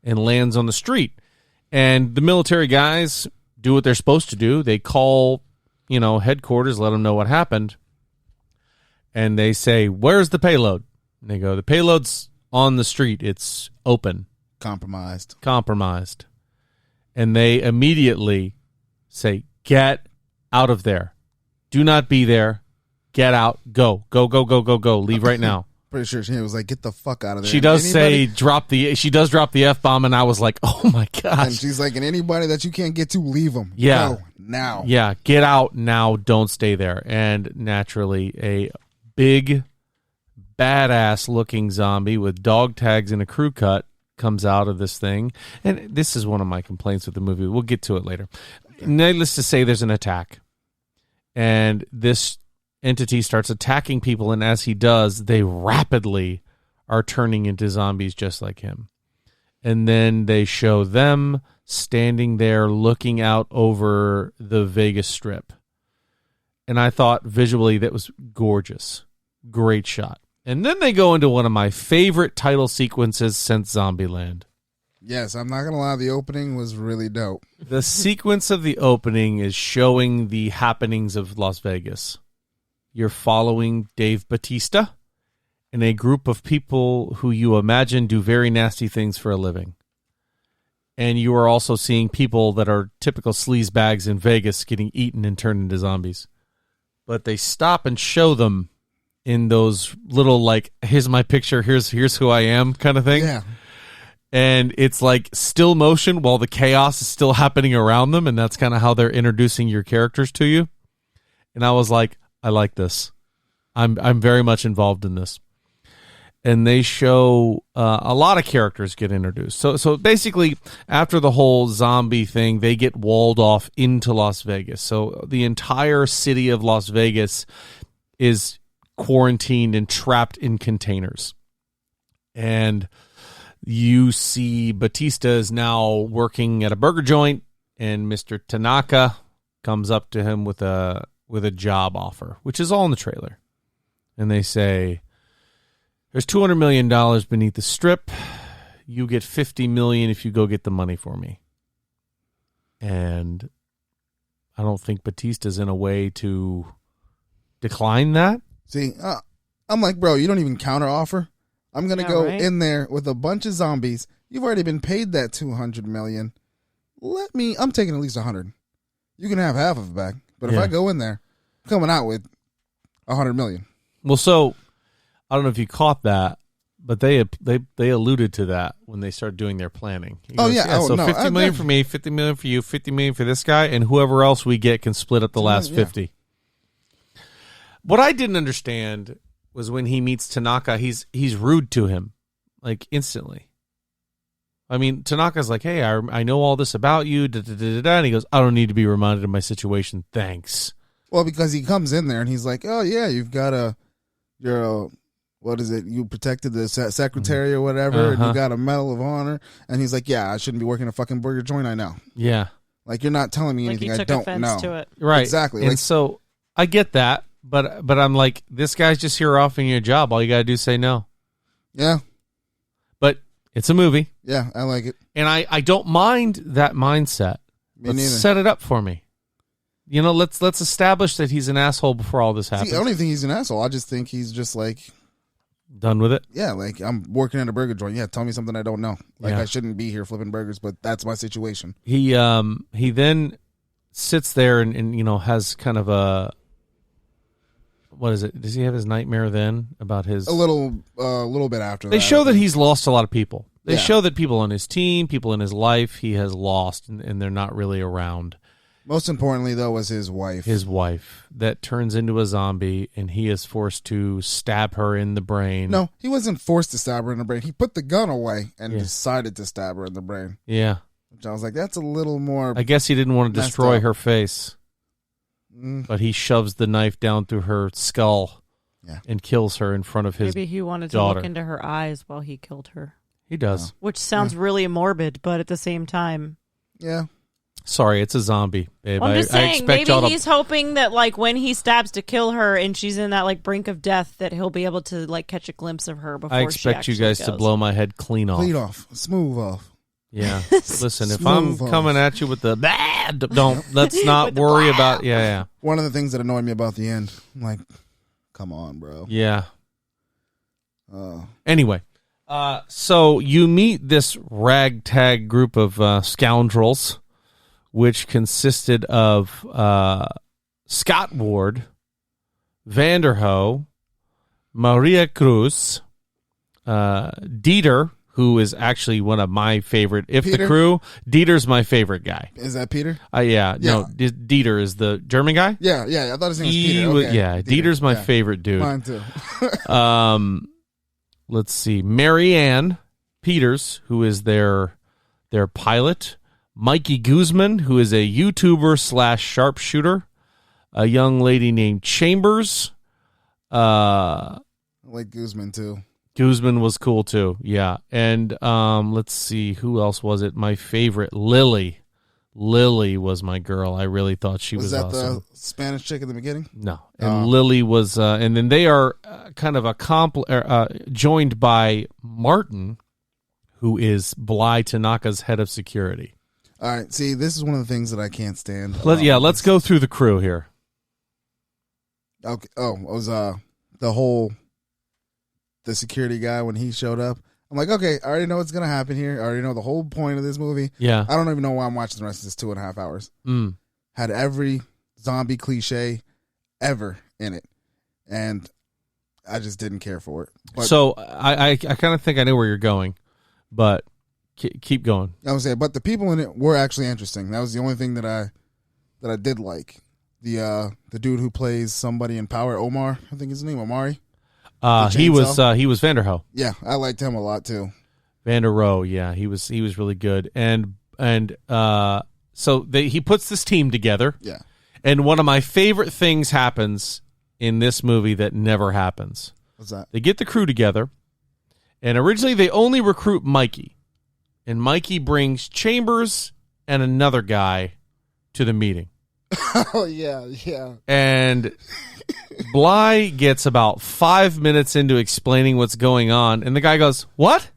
and lands on the street. And the military guys do what they're supposed to do. They call, headquarters, let them know what happened. And they say, "Where's the payload?" And they go, "The payload's on the street. It's open." Compromised. And they immediately say, "Get out of there. Do not be there. Get out. Go. Go, go, go, go, go. Leave right now." Pretty sure she was like, "Get the fuck out of there." She does drop the F-bomb, and I was like, oh my gosh. And she's like, "And anybody that you can't get to, leave them. Yeah. Go now." Yeah, get out now. Don't stay there. And naturally, a big, badass-looking zombie with dog tags and a crew cut comes out of this thing. And this is one of my complaints with the movie. We'll get to it later. Needless to say, there's an attack. And this entity starts attacking people, and as he does, they rapidly are turning into zombies just like him. And then they show them standing there looking out over the Vegas Strip. And I thought visually that was gorgeous. Great shot. And then they go into one of my favorite title sequences since Zombieland. Yes, I'm not going to lie. The opening was really dope. The sequence of the opening is showing the happenings of Las Vegas. You're following Dave Bautista and a group of people who you imagine do very nasty things for a living. And you are also seeing people that are typical sleazebags in Vegas getting eaten and turned into zombies. But they stop and show them in those little, like, here's my picture, here's who I am kind of thing. Yeah. And it's like still motion while the chaos is still happening around them, and that's kind of how they're introducing your characters to you. And I was like, I like this. I'm very much involved in this. And they show a lot of characters get introduced. So basically, after the whole zombie thing, they get walled off into Las Vegas. So the entire city of Las Vegas is quarantined and trapped in containers. And you see Batista is now working at a burger joint, and Mr. Tanaka comes up to him with a job offer, which is all in the trailer. And they say, "There's $200 million beneath the strip. You get $50 million if you go get the money for me." And I don't think Batista's in a way to decline that. See, I'm like, bro, you don't even counter offer. I'm going to go in there with a bunch of zombies. You've already been paid that $200 million. I'm taking at least $100. you can have half of it back. But if I go in there, I'm coming out with $100 million. Well, so I don't know if you caught that, but they alluded to that when they started doing their planning. So $50 million for me, $50 million for you, $50 million for this guy, and whoever else we get can split up the last 50. What I didn't understand was when he meets Tanaka, he's rude to him, like instantly. I mean, Tanaka's like, "Hey, I know all this about you," and he goes, "I don't need to be reminded of my situation, thanks." Well, because he comes in there and he's like, "Oh yeah, what is it? You protected the secretary or whatever, and you got a Medal of Honor." And he's like, "Yeah, I shouldn't be working a fucking burger joint. I know." Yeah, like you're not telling me anything I don't know. To it. Right, exactly. And so I get that, but I'm like, this guy's just here offering you a job. All you got to do is say no. Yeah. But it's a movie. Yeah, I like it. And I don't mind that mindset. Let's set it up for me. You know, let's establish that he's an asshole before all this happens. See, I don't even think he's an asshole. I just think he's just like... done with it? Yeah, like I'm working at a burger joint. Yeah, tell me something I don't know. Like I shouldn't be here flipping burgers, but that's my situation. He then sits there and you know, has kind of a... What is it? Does he have his nightmare then about his... A little bit after that. They show that he's lost a lot of people. They show that people on his team, people in his life, he has lost, and they're not really around. Most importantly, though, was his wife. His wife that turns into a zombie, and he is forced to stab her in the brain. No, he wasn't forced to stab her in the brain. He put the gun away and decided to stab her in the brain. Yeah. Which I was like, that's a little more... I guess he didn't want to destroy her face. But he shoves the knife down through her skull and kills her in front of his daughter. Maybe he wanted to look into her eyes while he killed her. He does. Which sounds really morbid, but at the same time... Yeah. Sorry, it's a zombie, babe. I'm just saying, maybe he's hoping that, like, when he stabs to kill her and she's in that, like, brink of death, that he'll be able to, like, catch a glimpse of her before she expect you guys goes. to blow my head clean off. Clean off. Smooth off. Yeah. Listen, if I'm coming at you with the bad, let's not worry about. Yeah. One of the things that annoyed me about the end, I'm like, come on, bro. Yeah. Anyway, so you meet this ragtag group of scoundrels, which consisted of Scott Ward, Vanderho, Maria Cruz, Dieter, who is actually one of my favorite. Peter? The crew, Dieter's my favorite guy. Is that Peter? Yeah. No, Dieter is the German guy. Yeah. I thought his name was Peter. Okay. Yeah, Dieter's my favorite dude. Mine too. Let's see, Marianne Peters, who is their pilot. Mikey Guzman, who is a YouTuber / sharpshooter. A young lady named Chambers. I like Guzman too. Guzman was cool too, yeah. And let's see, who else was it? My favorite, Lily. Lily was my girl. I really thought she was awesome. Was that the Spanish chick in the beginning? No. And Lily was, and then they are kind of joined by Martin, who is Bly Tanaka's head of security. All right, see, this is one of the things that I can't stand. Let's go through the crew here. Okay. Oh, it was the security guy when he showed up. I'm like, okay, I already know what's gonna happen here. I already know the whole point of this movie. Yeah. I don't even know why I'm watching the rest of this 2.5 hours. Had every zombie cliche ever in it, and I just didn't care for it. But, so I kind of think I know where you're going, but keep going. I was saying, but the people in it were actually interesting. That was the only thing that I did like. The dude who plays somebody in Power, Omar, I think his name, Omari. He was Vanderho. Yeah, I liked him a lot too. Vanderho, yeah, he was really good, and so he puts this team together. Yeah, and one of my favorite things happens in this movie that never happens. What's that? They get the crew together, and originally they only recruit Mikey, and Mikey brings Chambers and another guy to the meeting. Oh yeah. And Bly gets about 5 minutes into explaining what's going on, and the guy goes, "What?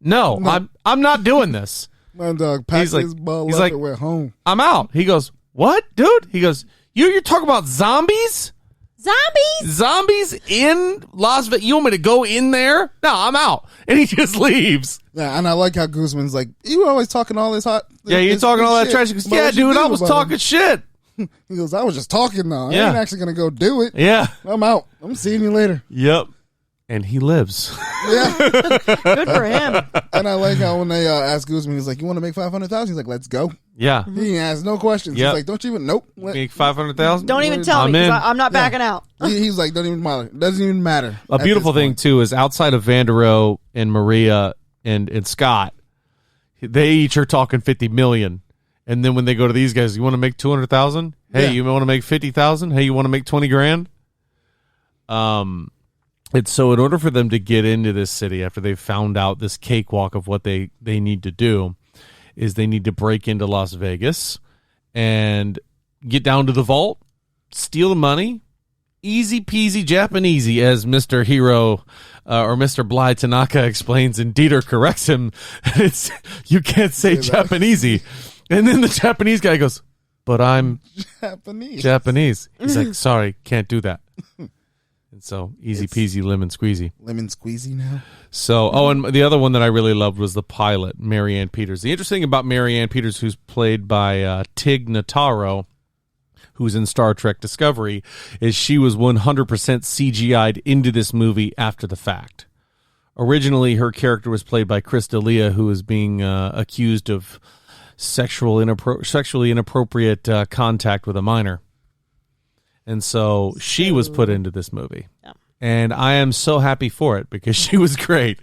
No. I'm not doing this." My dog packed his ball up and went home. "I'm out." He goes, "What, dude?" He goes, "You're talking about zombies? Zombies in Las Vegas? You want me to go in there? No, I'm out." And he just leaves. Yeah, and I like how Guzman's like, "You were always talking all this hot." Yeah, you're talking all that trash. He goes, "Yeah, dude, I was talking shit." He goes, I was just talking though. I ain't actually going to go do it. Yeah. I'm out. I'm seeing you later. Yep. And he lives. Yeah. Good for him. And I like how when they asked Guzman, he's like, you want to make 500,000? He's like, let's go. Yeah. He asked no questions. He's like, don't you even, nope. Make 500,000? Don't even tell me, because I'm not backing out. He's like, don't even matter. Doesn't even matter. A beautiful thing, too, is outside of Vandero and Maria and Scott, they each are talking 50 million. And then when they go to these guys, you want to make 200,000? Hey, you want to make 50,000? Hey, you want to make 20 grand? It's so in order for them to get into this city after they've found out this cakewalk of what they need to do is they need to break into Las Vegas and get down to the vault, steal the money, easy peasy Japanesey, as Mr. Hero or Mr. Bly Tanaka explains, and Dieter corrects him. It's you can't say Japanesey. And then the Japanese guy goes, but I'm Japanese. He's like, sorry, can't do that. And so easy peasy lemon squeezy. Lemon squeezy now. So, and the other one that I really loved was the pilot, Marianne Peters. The interesting thing about Marianne Peters, who's played by Tig Notaro, who's in Star Trek Discovery, is she was 100% CGI'd into this movie after the fact. Originally, her character was played by Chris D'Elia, who is being accused of sexually inappropriate contact with a minor. And so she was put into this movie. Yeah. And I am so happy for it because she was great.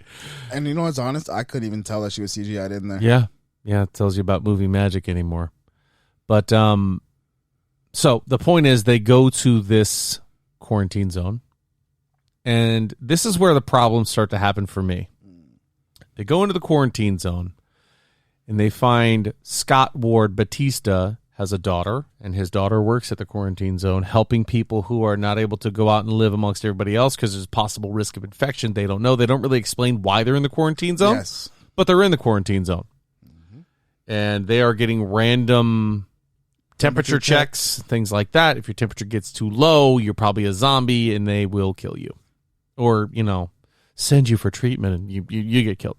And you know what's honest? I couldn't even tell that she was CGI'd in there. Yeah. Yeah, it tells you about movie magic anymore. But so the point is they go to this quarantine zone. And this is where the problems start to happen for me. They go into the quarantine zone and they find Scott Ward Batista has a daughter, and his daughter works at the quarantine zone helping people who are not able to go out and live amongst everybody else because there's possible risk of infection. They don't know. They don't really explain why they're in the quarantine zone, but they're in the quarantine zone. Mm-hmm. And they are getting random temperature checks, things like that. If your temperature gets too low, you're probably a zombie, and they will kill you. Or, send you for treatment, and you get killed.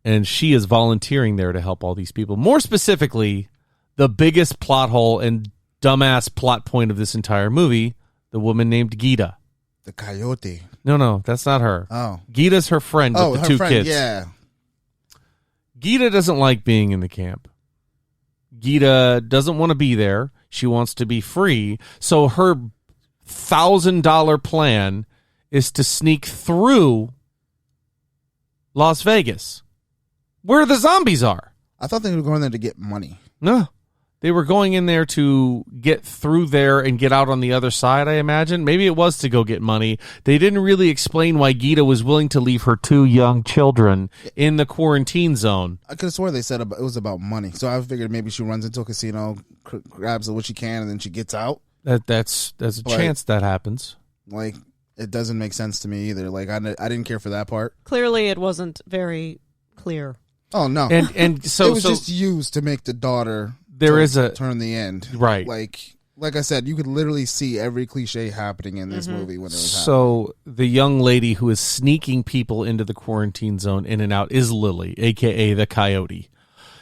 And she is volunteering there to help all these people. More specifically, the biggest plot hole and dumbass plot point of this entire movie, the woman named Gita. The coyote. No, that's not her. Oh. Gita's her friend with the two kids. Yeah. Gita doesn't like being in the camp. Gita doesn't want to be there. She wants to be free. So her $1,000 plan is to sneak through Las Vegas, where the zombies are. I thought they were going there to get money. No. They were going in there to get through there and get out on the other side, I imagine. Maybe it was to go get money. They didn't really explain why Gita was willing to leave her two young children in the quarantine zone. I could have sworn they said it was about money. So I figured maybe she runs into a casino, grabs what she can, and then she gets out. There's a chance that happens. Like, it doesn't make sense to me either. Like, I didn't care for that part. Clearly, it wasn't very clear. Oh no! And so it was just used to make the daughter turn the end, right? Like I said, you could literally see every cliche happening in this movie when it was happening. So the young lady who is sneaking people into the quarantine zone in and out is Lily, aka the Coyote.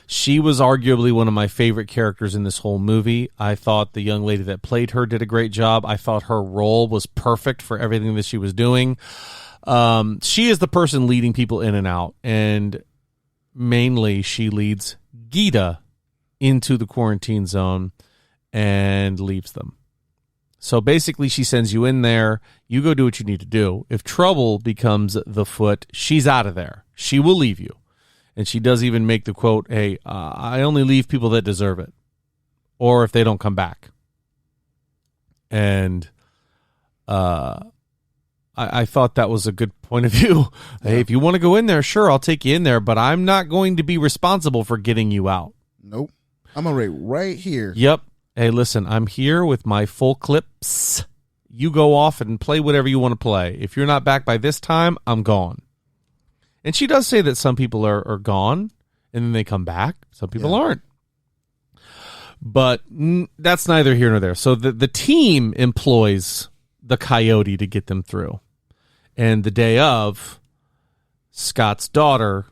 She was arguably one of my favorite characters in this whole movie. I thought the young lady that played her did a great job. I thought her role was perfect for everything that she was doing. She is the person leading people in and out, and mainly she leads Gita into the quarantine zone and leaves them. So basically she sends you in there, you go do what you need to do. If trouble becomes the foot, she's out of there. She will leave you. And she does even make the quote, hey, I only leave people that deserve it, or if they don't come back. And I thought that was a good point of view. Hey, if you want to go in there, sure, I'll take you in there, but I'm not going to be responsible for getting you out. Nope. I'm going to wait right here. Yep. Hey, listen, I'm here with my full clips. You go off and play whatever you want to play. If you're not back by this time, I'm gone. And she does say that some people are gone, and then they come back. Some people aren't. But that's neither here nor there. So the team employs the Coyote to get them through. And the day of, Scott's daughter,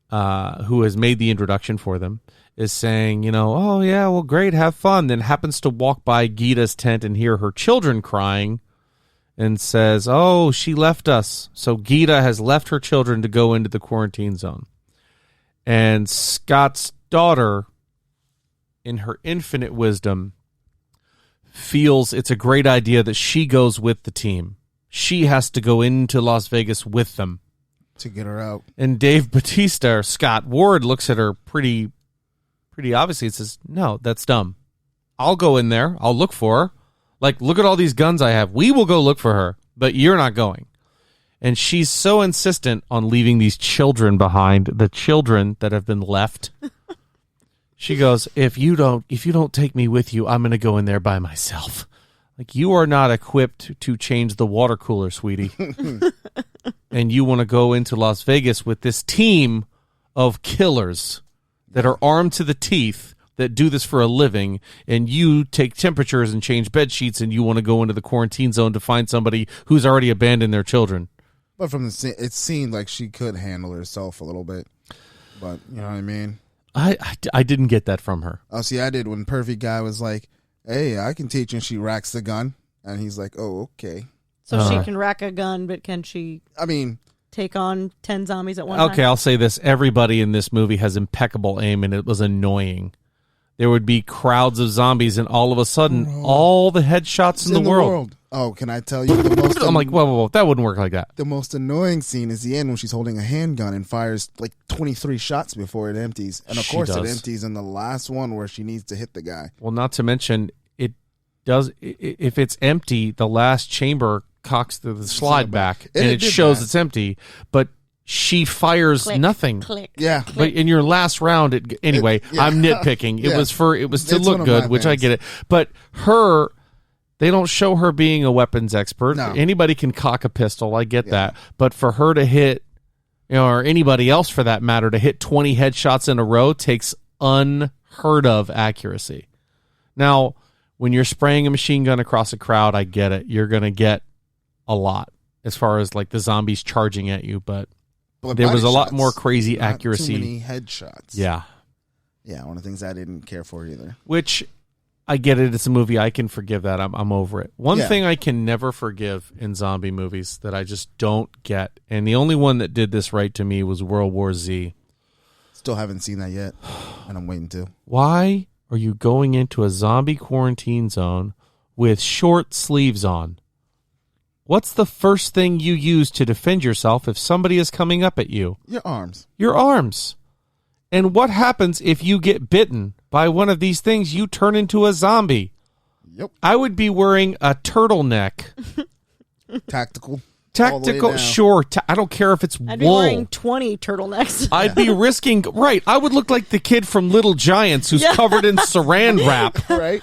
who has made the introduction for them, is saying, oh, yeah, well, great, have fun. Then happens to walk by Gita's tent and hear her children crying and says, oh, she left us. So Gita has left her children to go into the quarantine zone. And Scott's daughter, in her infinite wisdom, feels it's a great idea that she goes with the team. She has to go into Las Vegas with them. To get her out. And Dave Bautista, or Scott Ward, looks at her pretty obviously and says, no, that's dumb. I'll go in there. I'll look for her. Like, look at all these guns I have. We will go look for her, but you're not going. And she's so insistent on leaving these children behind, the children that have been left. She goes, if you don't take me with you, I'm going to go in there by myself. Like, you are not equipped to change the water cooler, sweetie. And you want to go into Las Vegas with this team of killers that are armed to the teeth that do this for a living, and you take temperatures and change bed sheets, and you want to go into the quarantine zone to find somebody who's already abandoned their children. But it seemed like she could handle herself a little bit. But, you know what I mean? I didn't get that from her. Oh, see, I did when Perfect Guy was like, hey, I can teach you, and she racks the gun. And he's like, oh, okay. So she can rack a gun, but can she... I mean... take on 10 zombies at one time? Okay, I'll say this. Everybody in this movie has impeccable aim, and it was annoying. There would be crowds of zombies, and all of a sudden, all the headshots in the world. Oh, can I tell you the most... I'm like, whoa, that wouldn't work like that. The most annoying scene is the end when she's holding a handgun and fires like 23 shots before it empties. And of course it empties in the last one where she needs to hit the guy. Well, not to mention, it does. If it's empty, the last chamber cocks the slide back, and it shows it's empty, but she fires nothing. Click. Yeah. But in your last round, I'm nitpicking. It was to look good, which I get it. But they don't show her being a weapons expert. No. Anybody can cock a pistol. I get that. But for her to hit, or anybody else for that matter, to hit 20 headshots in a row takes unheard of accuracy. Now, when you're spraying a machine gun across a crowd, I get it. You're going to get a lot as far as like the zombies charging at you, but there was a lot more crazy accuracy. Too many headshots. Yeah. Yeah, one of the things I didn't care for either. Which, I get it. It's a movie. I can forgive that. I'm over it. One thing I can never forgive in zombie movies that I just don't get, and the only one that did this right to me was World War Z. Still haven't seen that yet, and I'm waiting to. Why are you going into a zombie quarantine zone with short sleeves on? What's the first thing you use to defend yourself if somebody is coming up at you? Your arms. Your arms. And what happens if you get bitten by one of these things? You turn into a zombie. Yep. I would be wearing a turtleneck. Tactical, sure. I don't care if it's I'd wool. be wearing 20 turtlenecks. I'd be risking, right. I would look like the kid from Little Giants who's covered in saran wrap. Right.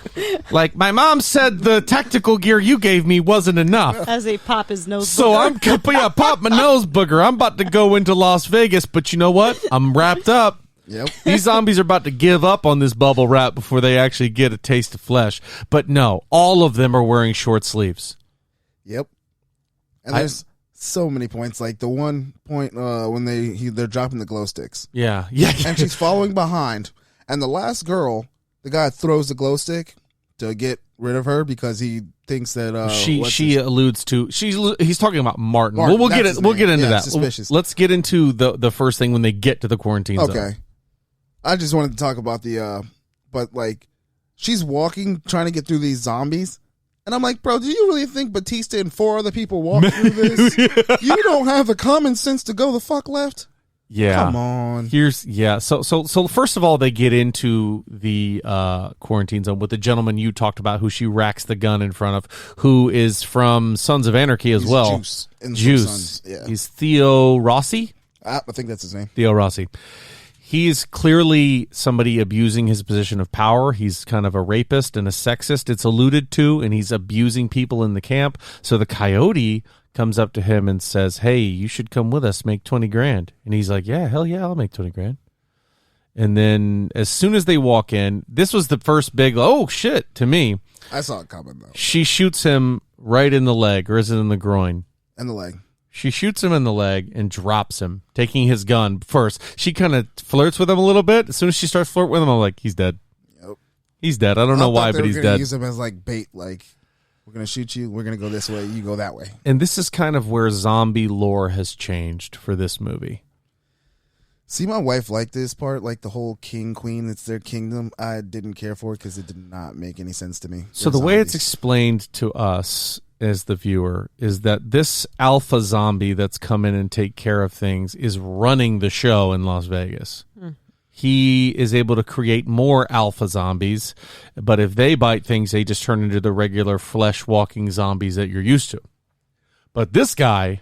Like, my mom said the tactical gear you gave me wasn't enough. As they pop his nose So booger. Pop my nose booger. I'm about to go into Las Vegas, but you know what? I'm wrapped up. Yep. These zombies are about to give up on this bubble wrap before they actually get a taste of flesh. But no, all of them are wearing short sleeves. Yep. And there's so many points. Like the one point when they're dropping the glow sticks. Yeah. And she's following behind. And the last girl, the guy throws the glow stick to get rid of her because he thinks that she alludes to he's talking about Martin. We'll get into that. Suspicious. Let's get into the first thing when they get to the quarantine zone. Okay. I just wanted to talk about but like she's walking trying to get through these zombies. And I'm like, bro, do you really think Batista and 4 other people walked through this? You don't have the common sense to go the fuck left? Yeah. Come on. So first of all, they get into the quarantine zone with the gentleman you talked about who she racks the gun in front of, who is from Sons of Anarchy as well. Juice. Yeah. He's Theo Rossi? I think that's his name. Theo Rossi. He's clearly somebody abusing his position of power. He's kind of a rapist and a sexist, it's alluded to, and he's abusing people in the camp. So the coyote comes up to him and says, hey, you should come with us, make 20 grand. And he's like, yeah, hell yeah, I'll make 20 grand. And then as soon as they walk in, this was the first big, oh, shit, to me. I saw it coming, though. She shoots him right in the leg, or is it in the groin? In the leg. She shoots him in the leg and drops him, taking his gun first. She kind of flirts with him a little bit. As soon as she starts flirting with him, I'm like, he's dead. Yep. He's dead. I don't know why, but he's dead. Use him as like bait, like we're gonna shoot you. We're gonna go this way. You go that way. And this is kind of where zombie lore has changed for this movie. See, my wife liked this part, like the whole king, queen, it's their kingdom. I didn't care for it because it did not make any sense to me. So the way it's explained to us as the viewer is that this alpha zombie that's come in and take care of things is running the show in Las Vegas. He is able to create more alpha zombies, but if they bite things, they just turn into the regular flesh-walking zombies that you're used to. But this guy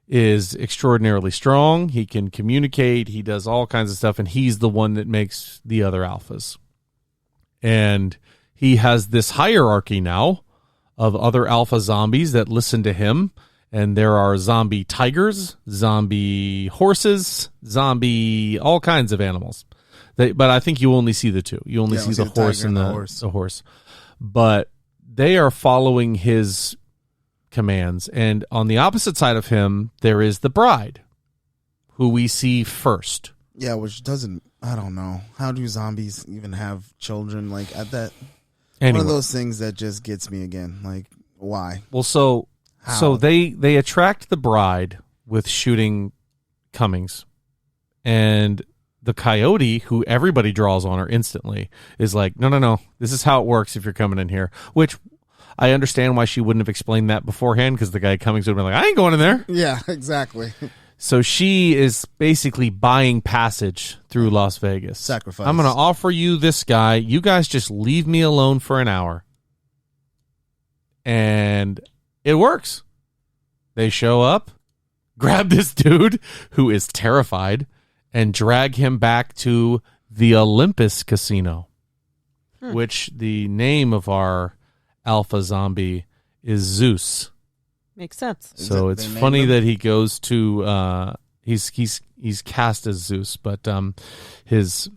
is extraordinarily strong. He can communicate. He does all kinds of stuff, and he's the one that makes the other alphas. And he has this hierarchy now of other alpha zombies that listen to him. And there are zombie tigers, zombie horses, zombie all kinds of animals. But I think you only see the two. You only see the horse and the horse. But they are following his commands. And on the opposite side of him, there is the bride, who we see first. Yeah, which doesn't, I don't know. How do zombies even have children? Like, at that, anyway. One of those things that just gets me again. Like, why? Well, so they attract the bride with shooting Cummings. And the coyote, who everybody draws on her instantly, is like, no. This is how it works if you're coming in here. Which I understand why she wouldn't have explained that beforehand, because the guy Cummings would have been like, I ain't going in there. Yeah, exactly. So she is basically buying passage through Las Vegas. Sacrifice. I'm going to offer you this guy. You guys just leave me alone for an hour. And it works. They show up, grab this dude who is terrified, and drag him back to the Olympus Casino, which the name of our alpha zombie is Zeus. Makes sense. So it's funny that he goes to he's cast as Zeus, but his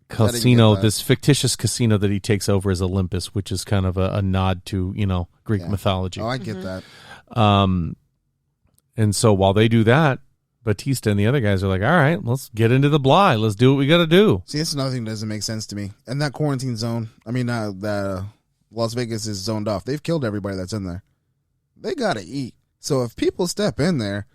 casino, this fictitious casino that he takes over is Olympus, which is kind of a nod to Greek mythology. Oh, I get that. And so while they do that, Batista and the other guys are like, all right, let's get into the Bly. Let's do what we got to do. See, that's another thing that doesn't make sense to me. And that quarantine zone, Las Vegas is zoned off. They've killed everybody that's in there. They got to eat. So if people step in there,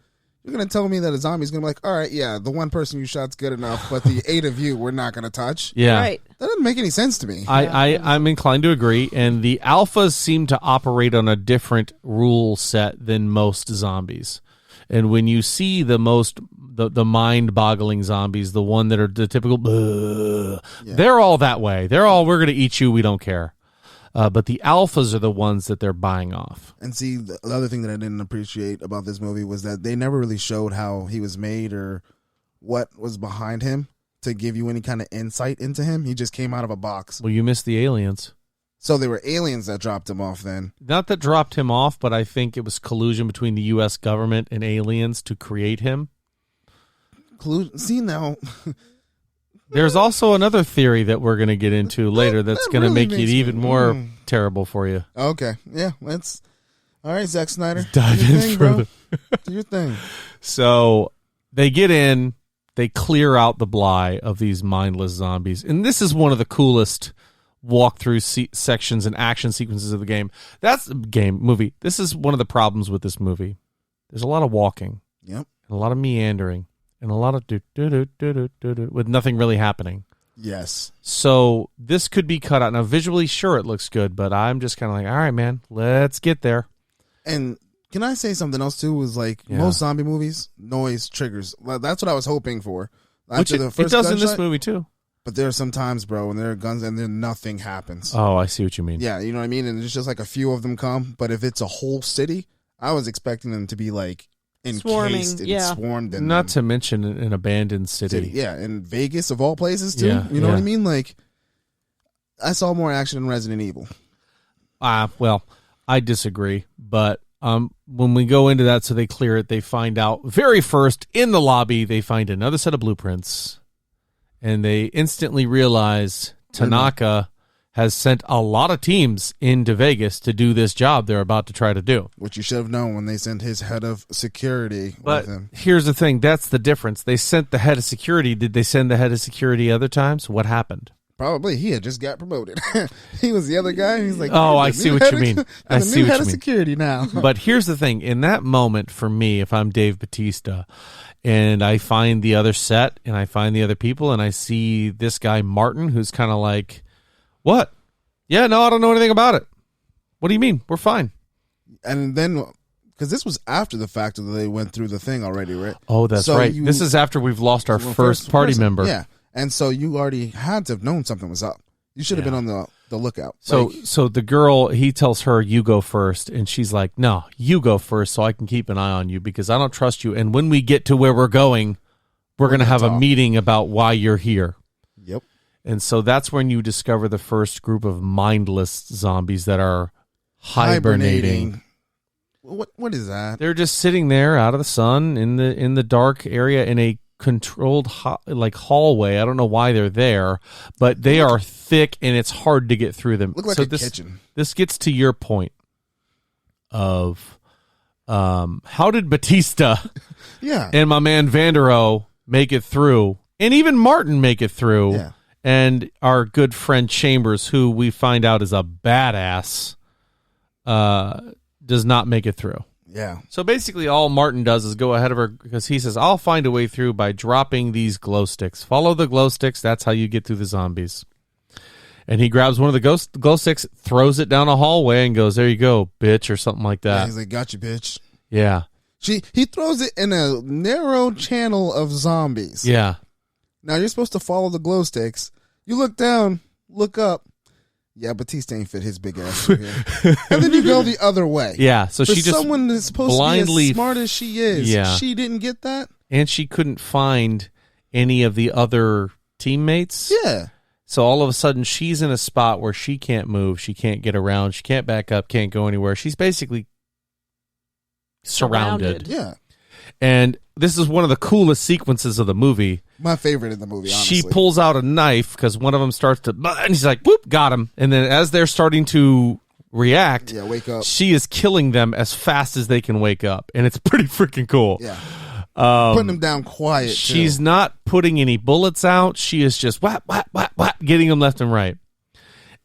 you're going to tell me that a zombie's going to be like, all right, yeah, the one person you shot's good enough, but the 8 of you we're not going to touch. Yeah. Right. That doesn't make any sense to me. I'm inclined to agree. And the alphas seem to operate on a different rule set than most zombies. And when you see the mind-boggling zombies, the one that are the typical, they're all that way. They're all, we're going to eat you, we don't care. But the alphas are the ones that they're buying off. And see, the other thing that I didn't appreciate about this movie was that they never really showed how he was made or what was behind him to give you any kind of insight into him. He just came out of a box. Well, you missed the aliens. So they were aliens that dropped him off then. Not that dropped him off, but I think it was collusion between the U.S. government and aliens to create him. See, now... There's also another theory that we're going to get into later that's going to really make it even more terrible for you. Okay. Yeah, let's... All right, Zack Snyder. Dive in further. Do your thing. So they get in, they clear out the Bly of these mindless zombies. And this is one of the coolest walkthrough sections and action sequences of the game. Movie. This is one of the problems with this movie. There's a lot of walking. Yep. And a lot of meandering. And a lot of with nothing really happening. Yes. So this could be cut out. Now, visually, sure, it looks good, but I'm just kind of like, all right, man, let's get there. And can I say something else, too? Was like most zombie movies, noise triggers. That's what I was hoping for. Which it does in this movie, too. But there are some times, bro, when there are guns and then nothing happens. Oh, I see what you mean. Yeah, you know what I mean? And it's just like a few of them come. But if it's a whole city, I was expecting them to be like, encased and swarmed. And not to mention an abandoned city. Yeah, in Vegas of all places too. Yeah, you know what I mean? Like, I saw more action in Resident Evil. Well, I disagree. But when we go into that, so they clear it, they find out very first in the lobby, they find another set of blueprints. And they instantly realize Tanaka has sent a lot of teams into Vegas to do this job they're about to try to do. Which you should have known when they sent his head of security but with him. Here's the thing. That's the difference. They sent the head of security. Did they send the head of security other times? What happened? Probably. He had just got promoted. He was the other guy. He's like, oh, I see what you mean. I see what you mean. Head of security now. But here's the thing. In that moment, for me, if I'm Dave Bautista, and I find the other set, and I find the other people, and I see this guy, Martin, who's kind of like, what? Yeah, no, I don't know anything about it. What do you mean? We're fine. And then, because this was after the fact that they went through the thing already, right? Oh, that's right. This is after we've lost our first party member. Yeah. And so you already had to have known something was up. You should have been on the lookout. So the girl, he tells her, you go first. And she's like, no, you go first so I can keep an eye on you because I don't trust you. And when we get to where we're going, we're going to have a meeting about why you're here. Yep. And so that's when you discover the first group of mindless zombies that are hibernating. What is that? They're just sitting there out of the sun in the dark area in a controlled hallway. I don't know why they're there, but they are thick and it's hard to get through them. Look like a kitchen. This gets to your point of how did Batista and my man Vandero make it through, and even Martin make it through, and our good friend Chambers, who we find out is a badass, does not make it through. Yeah. So basically all Martin does is go ahead of her because he says, I'll find a way through by dropping these glow sticks. Follow the glow sticks. That's how you get through the zombies. And he grabs one of the glow sticks, throws it down a hallway and goes, there you go, bitch, or something like that. Yeah, he's like, got you, bitch. Yeah. He throws it in a narrow channel of zombies. Yeah. Now you're supposed to follow the glow sticks. You look down, look up. Yeah, Batista ain't fit his big ass through here. And then you go the other way. Yeah, so she just someone that's supposed to be as smart as she is, she didn't get that? And she couldn't find any of the other teammates. Yeah. So all of a sudden, she's in a spot where she can't move, she can't get around, she can't back up, can't go anywhere. She's basically surrounded. Yeah. And this is one of the coolest sequences of the movie. My favorite in the movie, honestly. She pulls out a knife because one of them starts to, and he's like, whoop, got him. And then as they're starting to react, wake up. She is killing them as fast as they can wake up. And it's pretty freaking cool. Yeah. Putting them down quiet, She's not putting any bullets out. She is just whap, whap, whap, whap, getting them left and right.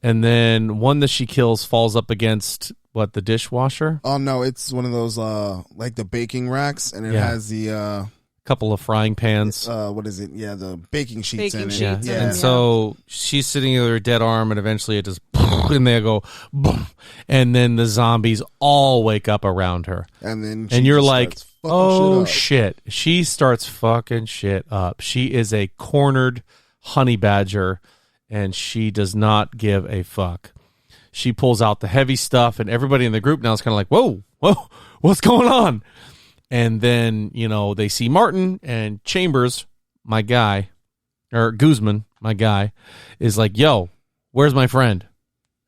And then one that she kills falls up against, the dishwasher? Oh, no, it's one of those, like the baking racks, and it has the... couple of frying pans. What is it? Yeah, the baking sheets in it. Yeah. And so she's sitting with her dead arm, and eventually it just, and they go, boom. And then the zombies all wake up around her. And you're like, oh, shit. She starts fucking shit up. She is a cornered honey badger, and she does not give a fuck. She pulls out the heavy stuff, and everybody in the group now is kind of like, whoa, what's going on? And then, they see Martin, and Chambers, my guy, or Guzman, my guy, is like, yo, where's my friend?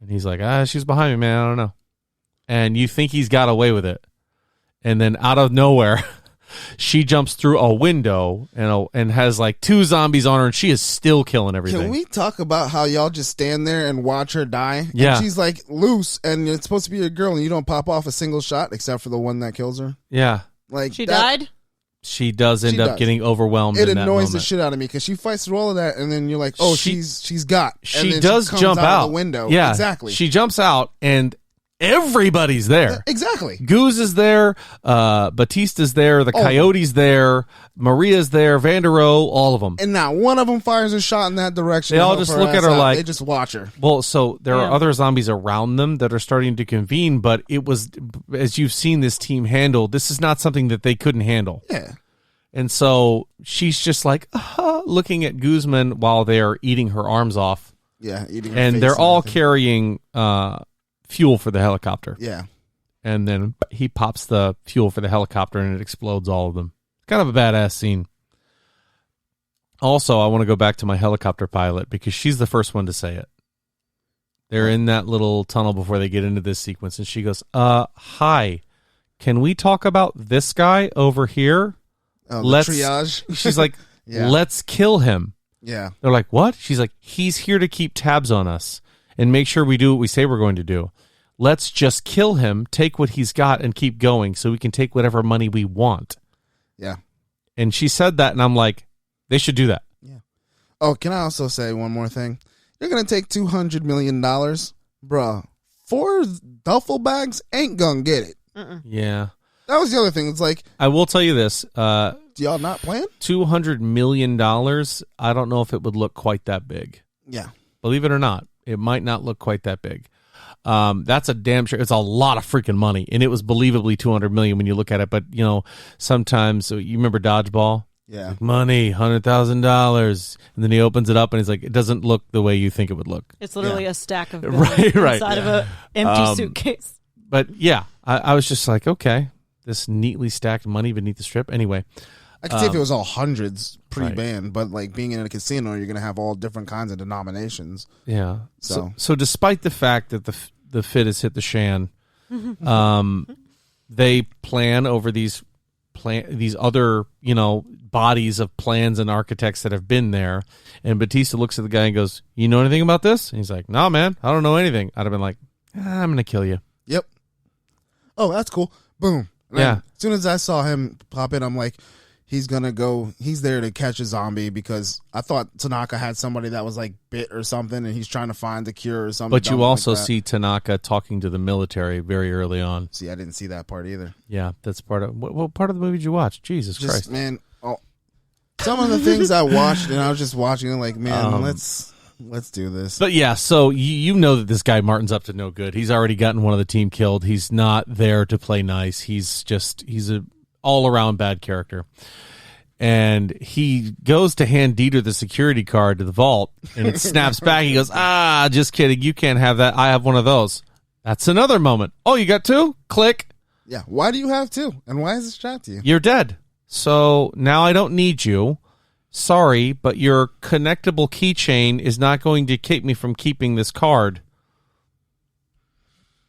And he's like, she's behind me, man. I don't know. And you think he's got away with it. And then out of nowhere, she jumps through a window and has like two zombies on her, and she is still killing everything. Can we talk about how y'all just stand there and watch her die? Yeah. And she's like loose, and it's supposed to be a girl, and you don't pop off a single shot except for the one that kills her? Yeah. Like she died? She does end up getting overwhelmed. It in that annoys moment. the shit out of me because she fights through all of that, and then you're like, oh, she's got. She then does she comes jump out of the window. Yeah, exactly. She jumps out, and everybody's there. Exactly. Goose is there. Batista's there. The Coyote's there. Maria's there. Vandero, all of them. And not one of them fires a shot in that direction. They all just look at her like... They just watch her. Well, so there are other zombies around them that are starting to convene, but it was, as you've seen this team handle, this is not something that they couldn't handle. Yeah. And so she's just like, looking at Guzman while they're eating her arms off. Yeah, eating her and face they're all everything. carrying fuel for the helicopter. Yeah. And then he pops the fuel for the helicopter and it explodes all of them. Kind of a badass scene. Also, I want to go back to my helicopter pilot because she's the first one to say it. They're in that little tunnel before they get into this sequence, and she goes, hi, can we talk about this guy over here? Oh, the triage. She's like, let's kill him. Yeah. They're like, what? She's like, he's here to keep tabs on us. and make sure we do what we say we're going to do. Let's just kill him, take what he's got, and keep going so we can take whatever money we want. Yeah. And she said that, and I'm like, they should do that. Yeah. Oh, can I also say one more thing? You're going to take $200 million? Bruh, 4 duffel bags ain't going to get it. Yeah. That was the other thing. It's like, I will tell you this. Do y'all not plan? $200 million, I don't know if it would look quite that big. Yeah. Believe it or not, it might not look quite that big. That's a damn sure. It's a lot of freaking money, and it was believably $200 million when you look at it. But sometimes you remember Dodgeball. Yeah, like, money, $100,000, and then he opens it up, and he's like, it doesn't look the way you think it would look. It's literally a stack of bills right inside of an empty suitcase. But yeah, I was just like, okay, this neatly stacked money beneath the strip. Anyway, I could see if it was all hundreds pre-banned, but like being in a casino, you're going to have all different kinds of denominations. Yeah. So despite the fact that the fit has hit the shan, they plan over these other bodies of plans and architects that have been there. And Batista looks at the guy and goes, "You know anything about this?" And he's like, "Nah, man, I don't know anything." I'd have been like, "I'm going to kill you." Yep. Oh, that's cool. Boom. Yeah. As soon as I saw him pop in, I'm like, he's there to catch a zombie, because I thought Tanaka had somebody that was like bit or something, and he's trying to find a cure or something. But you also see Tanaka talking to the military very early on. See, I didn't see that part either. Yeah, that's part of what part of the movie did you watch? Jesus Christ, man! Some of the things I watched, and I was just watching it like, man, let's do this. But yeah, so you know that this guy Martin's up to no good. He's already gotten one of the team killed. He's not there to play nice. He's a all-around bad character. And he goes to hand Dieter the security card to the vault, and it snaps back. He goes, just kidding. You can't have that. I have one of those. That's another moment. Oh, you got 2? Click. Yeah. Why do you have 2? And why is it strapped to you? You're dead. So now I don't need you. Sorry, but your connectable keychain is not going to keep me from keeping this card.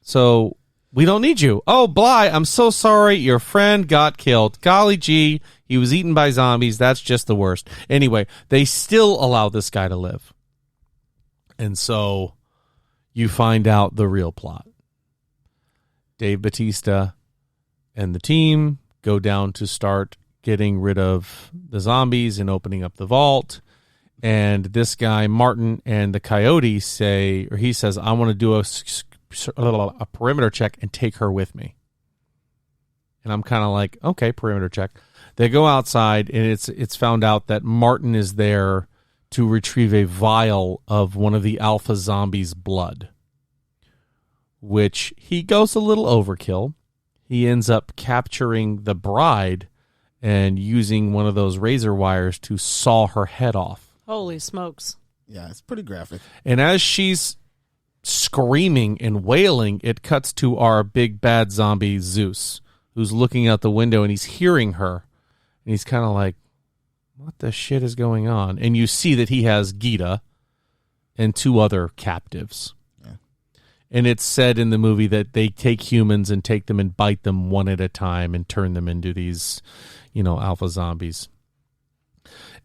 So we don't need you. Oh, Bly, I'm so sorry. Your friend got killed. Golly gee, he was eaten by zombies. That's just the worst. Anyway, they still allow this guy to live. And so you find out the real plot. Dave Bautista and the team go down to start getting rid of the zombies and opening up the vault. And this guy, Martin, and the Coyote he says, I want to do a perimeter check and take her with me. And I'm kind of like, okay, perimeter check. They go outside, and it's found out that Martin is there to retrieve a vial of one of the alpha zombies' blood, which he goes a little overkill. He ends up capturing the bride and using one of those razor wires to saw her head off. Holy smokes. Yeah, it's pretty graphic. And as she's screaming and wailing, it cuts to our big bad zombie Zeus, who's looking out the window, and he's hearing her. And he's kind of like, what the shit is going on? And you see that he has Gita and 2 other captives. Yeah. And it's said in the movie that they take humans and take them and bite them one at a time and turn them into these, alpha zombies.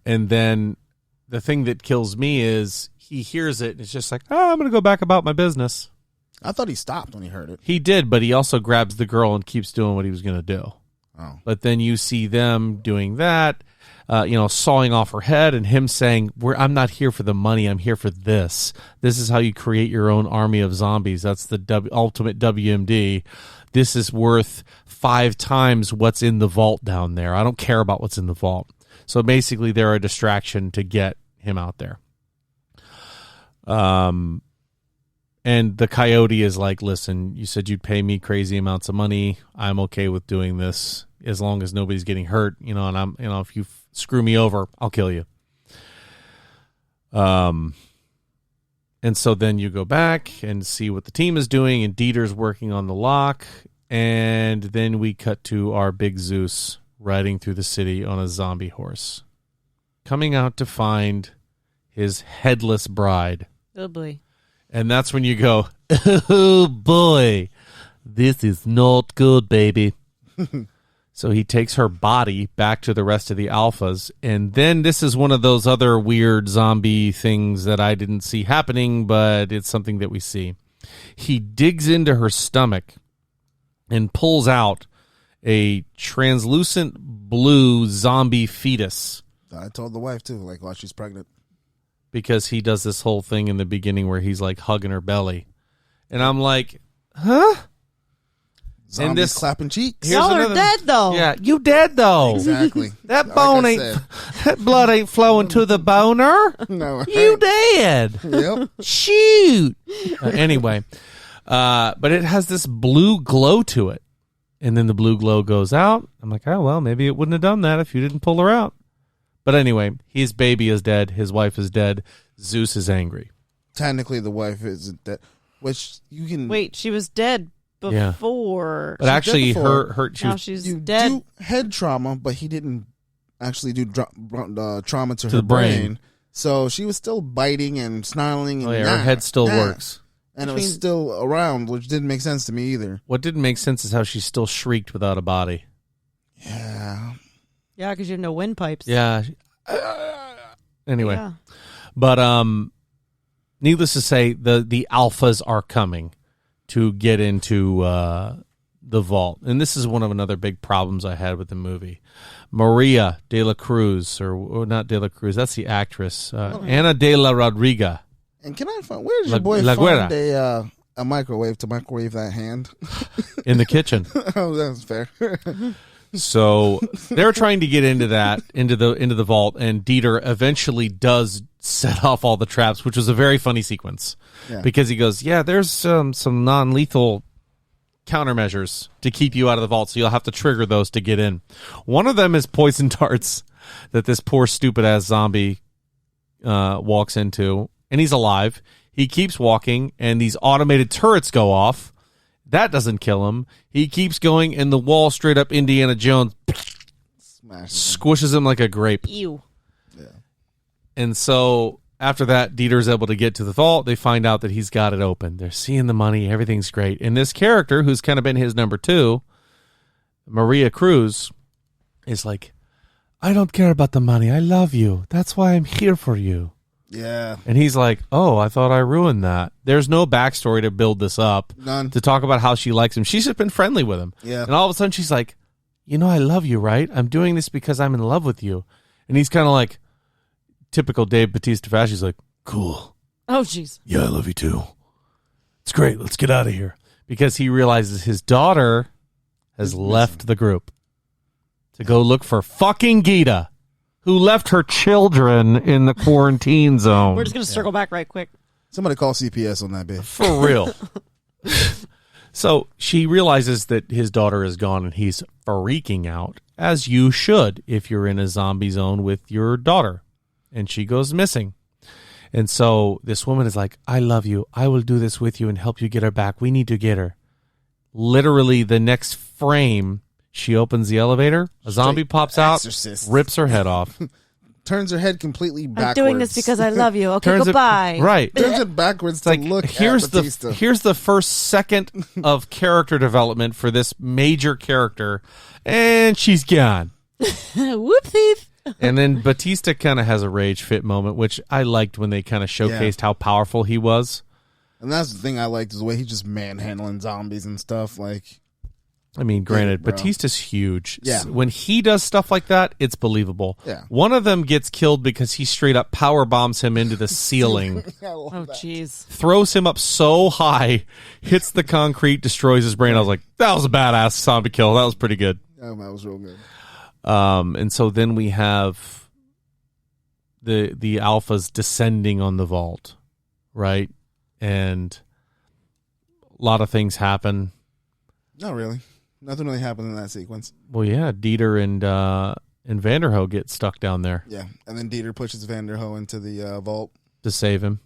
And then the thing that kills me is he hears it and it's just like, I'm going to go back about my business. I thought he stopped when he heard it. He did, but he also grabs the girl and keeps doing what he was going to do. Oh. But then you see them doing that, sawing off her head, and him saying, I'm not here for the money. I'm here for this. This is how you create your own army of zombies. That's the ultimate WMD. This is worth 5 times what's in the vault down there. I don't care about what's in the vault. So basically, they're a distraction to get him out there. And the Coyote is like, listen, you said you'd pay me crazy amounts of money. I'm okay with doing this as long as nobody's getting hurt, and I'm, if you screw me over, I'll kill you. And so then you go back and see what the team is doing, and Dieter's working on the lock. And then we cut to our big Zeus riding through the city on a zombie horse, coming out to find his headless bride. Oh, boy. And that's when you go, oh, boy, this is not good, baby. So he takes her body back to the rest of the alphas. And then this is one of those other weird zombie things that I didn't see happening, but it's something that we see. He digs into her stomach and pulls out a translucent blue zombie fetus. I told the wife, too, like, while she's pregnant. Because he does this whole thing in the beginning where he's, like, hugging her belly. And I'm like, huh? Zombies and this, clapping cheeks. Y'all are dead, though. Yeah, you dead, though. Exactly. That bone that blood ain't flowing to the boner. No. You dead. Yep. Shoot. Anyway, but it has this blue glow to it. And then the blue glow goes out. I'm like, oh, well, maybe it wouldn't have done that if you didn't pull her out. But anyway, his baby is dead. His wife is dead. Zeus is angry. Technically, the wife isn't dead. Which you can... Wait, she was dead before. But actually, she's dead. Do head trauma, but he didn't actually do trauma to her brain. So she was still biting and snarling. And her head still works. And it was still around, which didn't make sense to me either. What didn't make sense is how she still shrieked without a body. Yeah. Yeah, because you have no windpipes. Yeah. Anyway. Yeah. But needless to say, the alphas are coming to get into the vault. And this is one of another big problems I had with the movie. Maria de la Cruz, or not de la Cruz, that's the actress. Ana de la Rodriga. And can I find, where's your boy find a microwave to microwave that hand? In the kitchen. Oh, that's fair. So they're trying to get into the vault, and Dieter eventually does set off all the traps, which was a very funny sequence. Yeah. Because he goes, yeah, there's some non-lethal countermeasures to keep you out of the vault, so you'll have to trigger those to get in. One of them is poison darts that this poor stupid-ass zombie walks into, and he's alive. He keeps walking, and these automated turrets go off. That doesn't kill him. He keeps going, and the wall straight up Indiana Jones squishes him like a grape. Ew. Yeah. And so after that, Dieter's able to get to the vault. They find out that he's got it open. They're seeing the money. Everything's great. And this character, who's kind of been his number two, Maria Cruz, is like, I don't care about the money. I love you. That's why I'm here for you. Yeah. And he's like, oh, I thought I ruined that. There's no backstory to build this up. None. To talk about how she likes him. She's just been friendly with him. Yeah. And all of a sudden she's like, you know, I love you, right? I'm doing this because I'm in love with you. And he's kind of like, typical Dave Bautista fashion. He's like, cool. Oh, jeez. Yeah, I love you too. It's great. Let's get out of here. Because he realizes his daughter has left the group to go look for fucking Gita, who left her children in the quarantine zone. We're just going to circle back right quick. Somebody call CPS on that bitch. For real. So she realizes that his daughter is gone, and he's freaking out, as you should if you're in a zombie zone with your daughter. And she goes missing. And so this woman is like, I love you. I will do this with you and help you get her back. We need to get her. Literally the next frame, she opens the elevator, a zombie pops out, rips her head off. Turns her head completely backwards. I'm doing this because I love you. Okay, goodbye. Right. Turns it backwards to look at Batista. Here's the first second of character development for this major character, and she's gone. Whoopsies. And then Batista kind of has a rage fit moment, which I liked when they kind of showcased how powerful he was. And that's the thing I liked, is the way he's just manhandling zombies and stuff. Like, I mean, granted, Batista's huge. Yeah. When he does stuff like that, it's believable. Yeah. One of them gets killed because he straight up power bombs him into the ceiling. Oh, jeez. Throws him up so high, hits the concrete, destroys his brain. I was like, that was a badass zombie kill. That was pretty good. Yeah, that was real good. And so then we have the alphas descending on the vault, right? And a lot of things happen. Not really. Nothing really happened in that sequence. Well, yeah, Dieter and Vanderhoof get stuck down there. Yeah, and then Dieter pushes Vanderhoof into the vault to save him.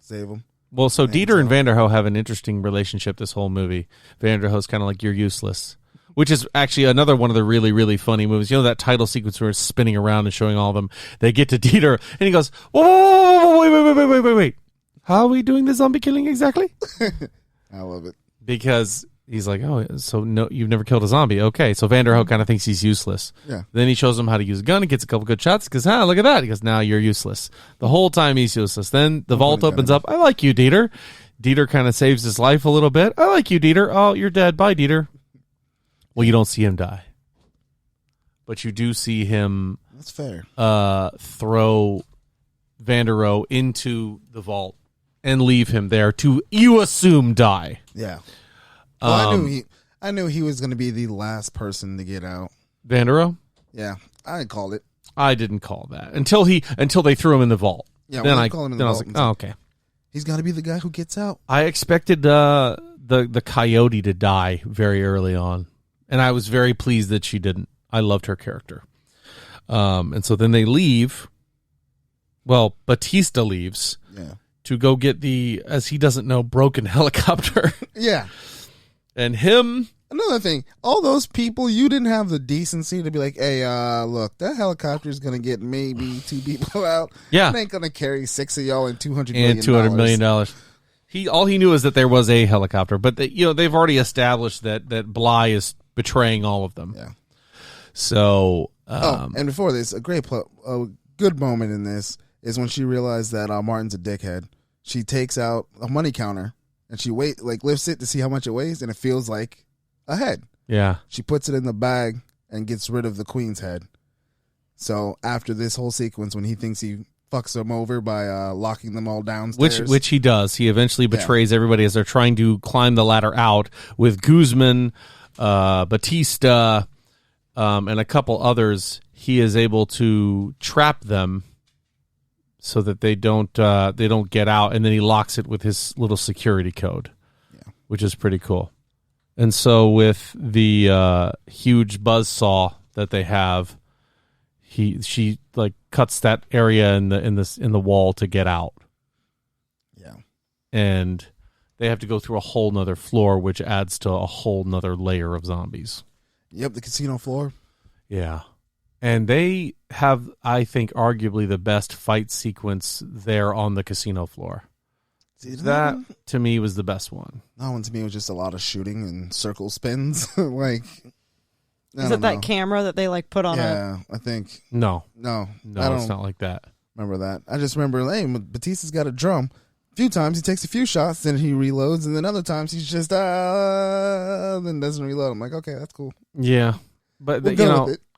Well, so Dieter and Vanderhoof have an interesting relationship this whole movie. Vanderhoof's kind of like, you're useless. Which is actually another one of the really, really funny movies. You know that title sequence where it's spinning around and showing all of them? They get to Dieter, and he goes, whoa, wait. How are we doing the zombie killing exactly? I love it. Because he's like, oh, so no, you've never killed a zombie. Okay, so Vanderhoek kind of thinks he's useless. Yeah. Then he shows him how to use a gun and gets a couple good shots. He goes, look at that. He goes, now you're useless. The whole time he's useless. Then the vault opens up. I like you, Dieter. Dieter kind of saves his life a little bit. I like you, Dieter. Oh, you're dead. Bye, Dieter. Well, you don't see him die. But you do see him That's fair. Throw Vanderhoek into the vault and leave him there to, you assume, die. Yeah. Well, I knew he was going to be the last person to get out. Vanderhoek? Yeah, I called it. I didn't call that until they threw him in the vault. Yeah, then I called him in the vault. I was like, oh, okay. He's got to be the guy who gets out. I expected the coyote to die very early on, and I was very pleased that she didn't. I loved her character. And so then they leave. Well, Batista leaves to go get the, as he doesn't know, broken helicopter. Yeah. And him. Another thing, all those people, you didn't have the decency to be like, hey, look, that helicopter is going to get maybe 2 people out. Yeah. It ain't going to carry 6 of y'all and $200 million. All he knew is that there was a helicopter, but they've already established that Bly is betraying all of them. Yeah. So, and before this, a good moment in this is when she realized that Martin's a dickhead. She takes out a money counter and she lifts it to see how much it weighs, and it feels like a head. Yeah. She puts it in the bag and gets rid of the queen's head. So after this whole sequence, when he thinks he fucks them over by locking them all downstairs, which he does, he eventually betrays everybody as they're trying to climb the ladder out with Guzman, Batista, and a couple others. He is able to trap them so that they don't get out, and then he locks it with his little security code, which is pretty cool. And so with the huge buzzsaw that they have, she cuts that area in the wall to get out. Yeah, and they have to go through a whole nother floor, which adds to a whole nother layer of zombies. Yep, the casino floor. Yeah. And they have, I think, arguably the best fight sequence there on the casino floor. That, to me, was the best one. That one, to me, was just a lot of shooting and circle spins. Is it that camera that they put on? Yeah, I think. No, it's not like that. Remember that? I just remember, hey, Batista's got a drum. A few times he takes a few shots, then he reloads, and then other times he's just then doesn't reload. I'm like, okay, that's cool. Yeah, but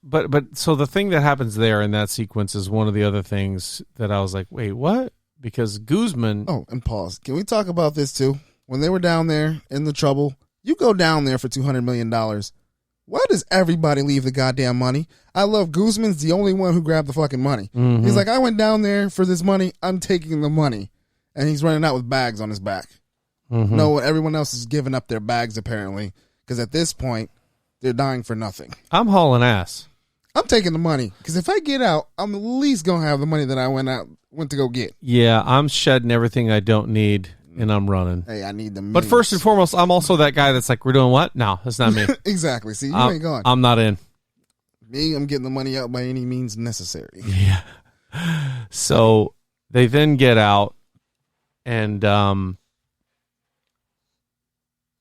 But so the thing that happens there in that sequence is one of the other things that I was like, wait, what? Because Guzman. Oh, and pause. Can we talk about this too? When they were down there in the trouble, you go down there for $200 million. Why does everybody leave the goddamn money? I love Guzman's the only one who grabbed the fucking money. Mm-hmm. He's like, I went down there for this money. I'm taking the money. And he's running out with bags on his back. Mm-hmm. No, everyone else is giving up their bags apparently. Because at this point, they're dying for nothing. I'm hauling ass. I'm taking the money because if I get out, I'm at least gonna have the money that I went to go get. Yeah, I'm shedding everything I don't need, and I'm running. Hey, I need them. But first and foremost, I'm also that guy that's like, we're doing what? No, that's not me. Exactly. See, you ain't gone. I'm not in. Me, I'm getting the money out by any means necessary. Yeah. So they then get out and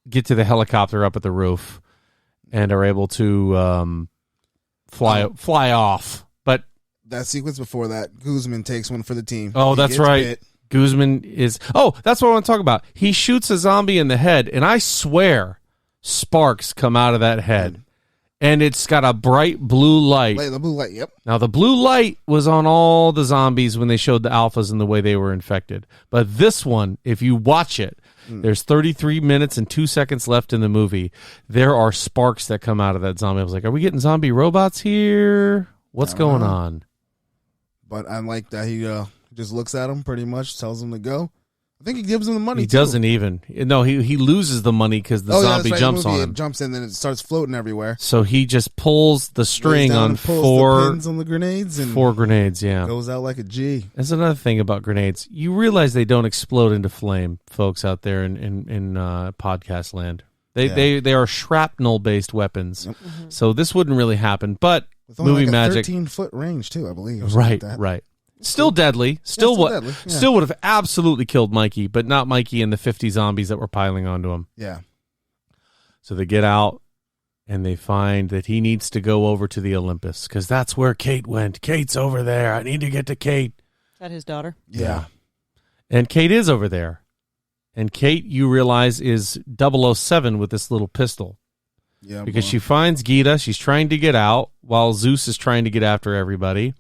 get to the helicopter up at the roof and are able to fly off. But that sequence before that, Guzman takes one for the team. Oh, that's right. Bit. Guzman is... Oh, that's what I want to talk about. He shoots a zombie in the head, and I swear sparks come out of that head. And it's got a bright blue light. The blue light, yep. Now, the blue light was on all the zombies when they showed the alphas and the way they were infected. But this one, if you watch it, there's 33 minutes and 2 seconds left in the movie. There are sparks that come out of that zombie. I was like, are we getting zombie robots here? What's going on? But I like that he just looks at him pretty much, tells him to go. I think he gives him the money, He doesn't even. No, he loses the money because the zombie jumps on him. It jumps in, then it starts floating everywhere. So he just pulls the string on four pins on the grenades. And 4 grenades, yeah. Goes out like a G. That's another thing about grenades. You realize they don't explode into flame, folks out there in podcast land. They are shrapnel-based weapons. Yep. Mm-hmm. So this wouldn't really happen, but with only movie magic. 13-foot range, too, I believe. Right, right. Still deadly. Still would have absolutely killed Mikey, but not Mikey and the 50 zombies that were piling onto him. Yeah. So they get out, and they find that he needs to go over to the Olympus because that's where Kate went. Kate's over there. I need to get to Kate. Is that his daughter? Yeah. And Kate is over there. And Kate, you realize, is 007 with this little pistol. Yeah, because she finds Gita. She's trying to get out while Zeus is trying to get after everybody.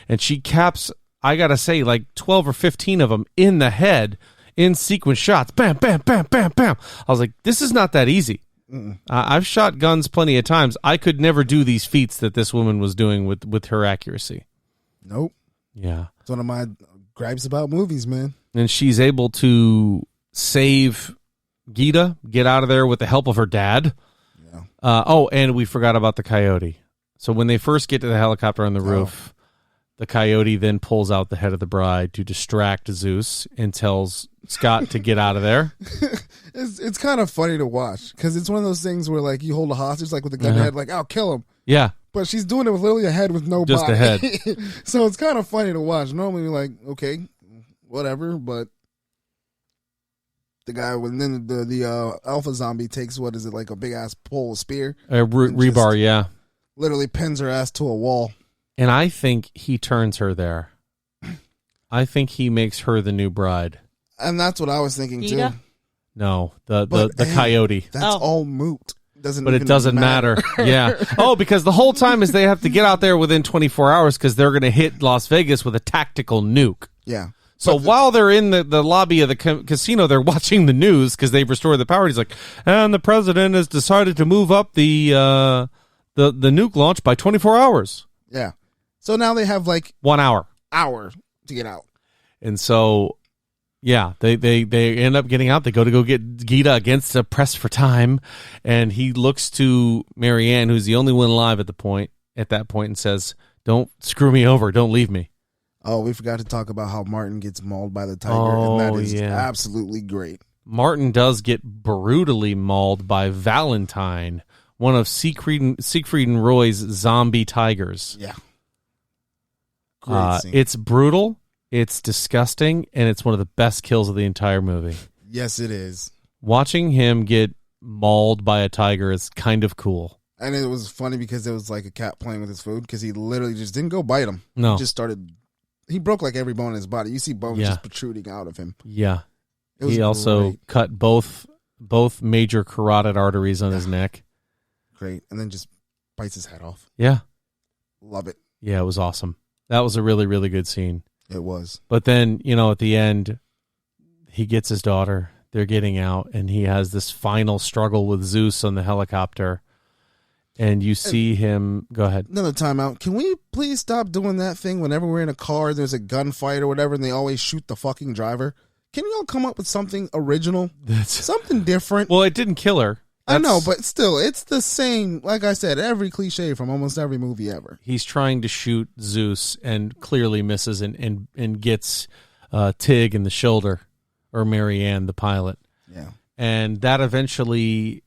And she caps, I got to say, like 12 or 15 of them in the head in sequence shots. Bam, bam, bam, bam, bam. I was like, this is not that easy. I've shot guns plenty of times. I could never do these feats that this woman was doing with her accuracy. Nope. Yeah. It's one of my gripes about movies, man. And she's able to save Gita, get out of there with the help of her dad. Yeah. And we forgot about the coyote. So when they first get to the helicopter on the roof, the coyote then pulls out the head of the bride to distract Zeus and tells Scott to get out of there. It's kind of funny to watch because it's one of those things where like you hold a hostage like with a gun head, like I'll kill him. Yeah. But she's doing it with literally a head with no just body. a head. So it's kind of funny to watch. Normally you're like, okay, whatever, but the guy then the alpha zombie takes what is it, like a big ass pole spear? Rebar, yeah. Literally pins her ass to a wall. And I think he turns her there. I think he makes her the new bride. And that's what I was thinking too. No, the coyote. That's all moot. But it doesn't matter. Yeah. Oh, because the whole time is they have to get out there within 24 hours because they're going to hit Las Vegas with a tactical nuke. Yeah. So while they're in the lobby of the casino, they're watching the news because they've restored the power. He's like, and the president has decided to move up the nuke launch by 24 hours. Yeah. So now they have like 1 hour to get out. And so, yeah, they end up getting out. They go get Gita against the press for time. And he looks to Marianne, who's the only one alive at that point, and says, don't screw me over. Don't leave me. Oh, we forgot to talk about how Martin gets mauled by the tiger, and that is absolutely great. Martin does get brutally mauled by Valentine, one of Siegfried and Roy's zombie tigers. Yeah. It's brutal, it's disgusting, and it's one of the best kills of the entire movie. Yes, it is. Watching him get mauled by a tiger is kind of cool. And it was funny because it was like a cat playing with his food because he literally just didn't go bite him. No. He just started... He broke like every bone in his body. You see bones just protruding out of him. Yeah. He also cut both major carotid arteries on his neck. Great. And then just bites his head off. Yeah. Love it. Yeah, it was awesome. That was a really, really good scene. It was. But then, at the end, he gets his daughter. They're getting out, and he has this final struggle with Zeus on the helicopter. And you see him... Go ahead. Another timeout. Can we please stop doing that thing whenever we're in a car, there's a gunfight or whatever, and they always shoot the fucking driver? Can we all come up with something original? Something different? Well, it didn't kill her. I know, but still, it's the same, like I said, every cliche from almost every movie ever. He's trying to shoot Zeus and clearly misses and gets Tig in the shoulder, or Marianne, the pilot. Yeah. And that eventually...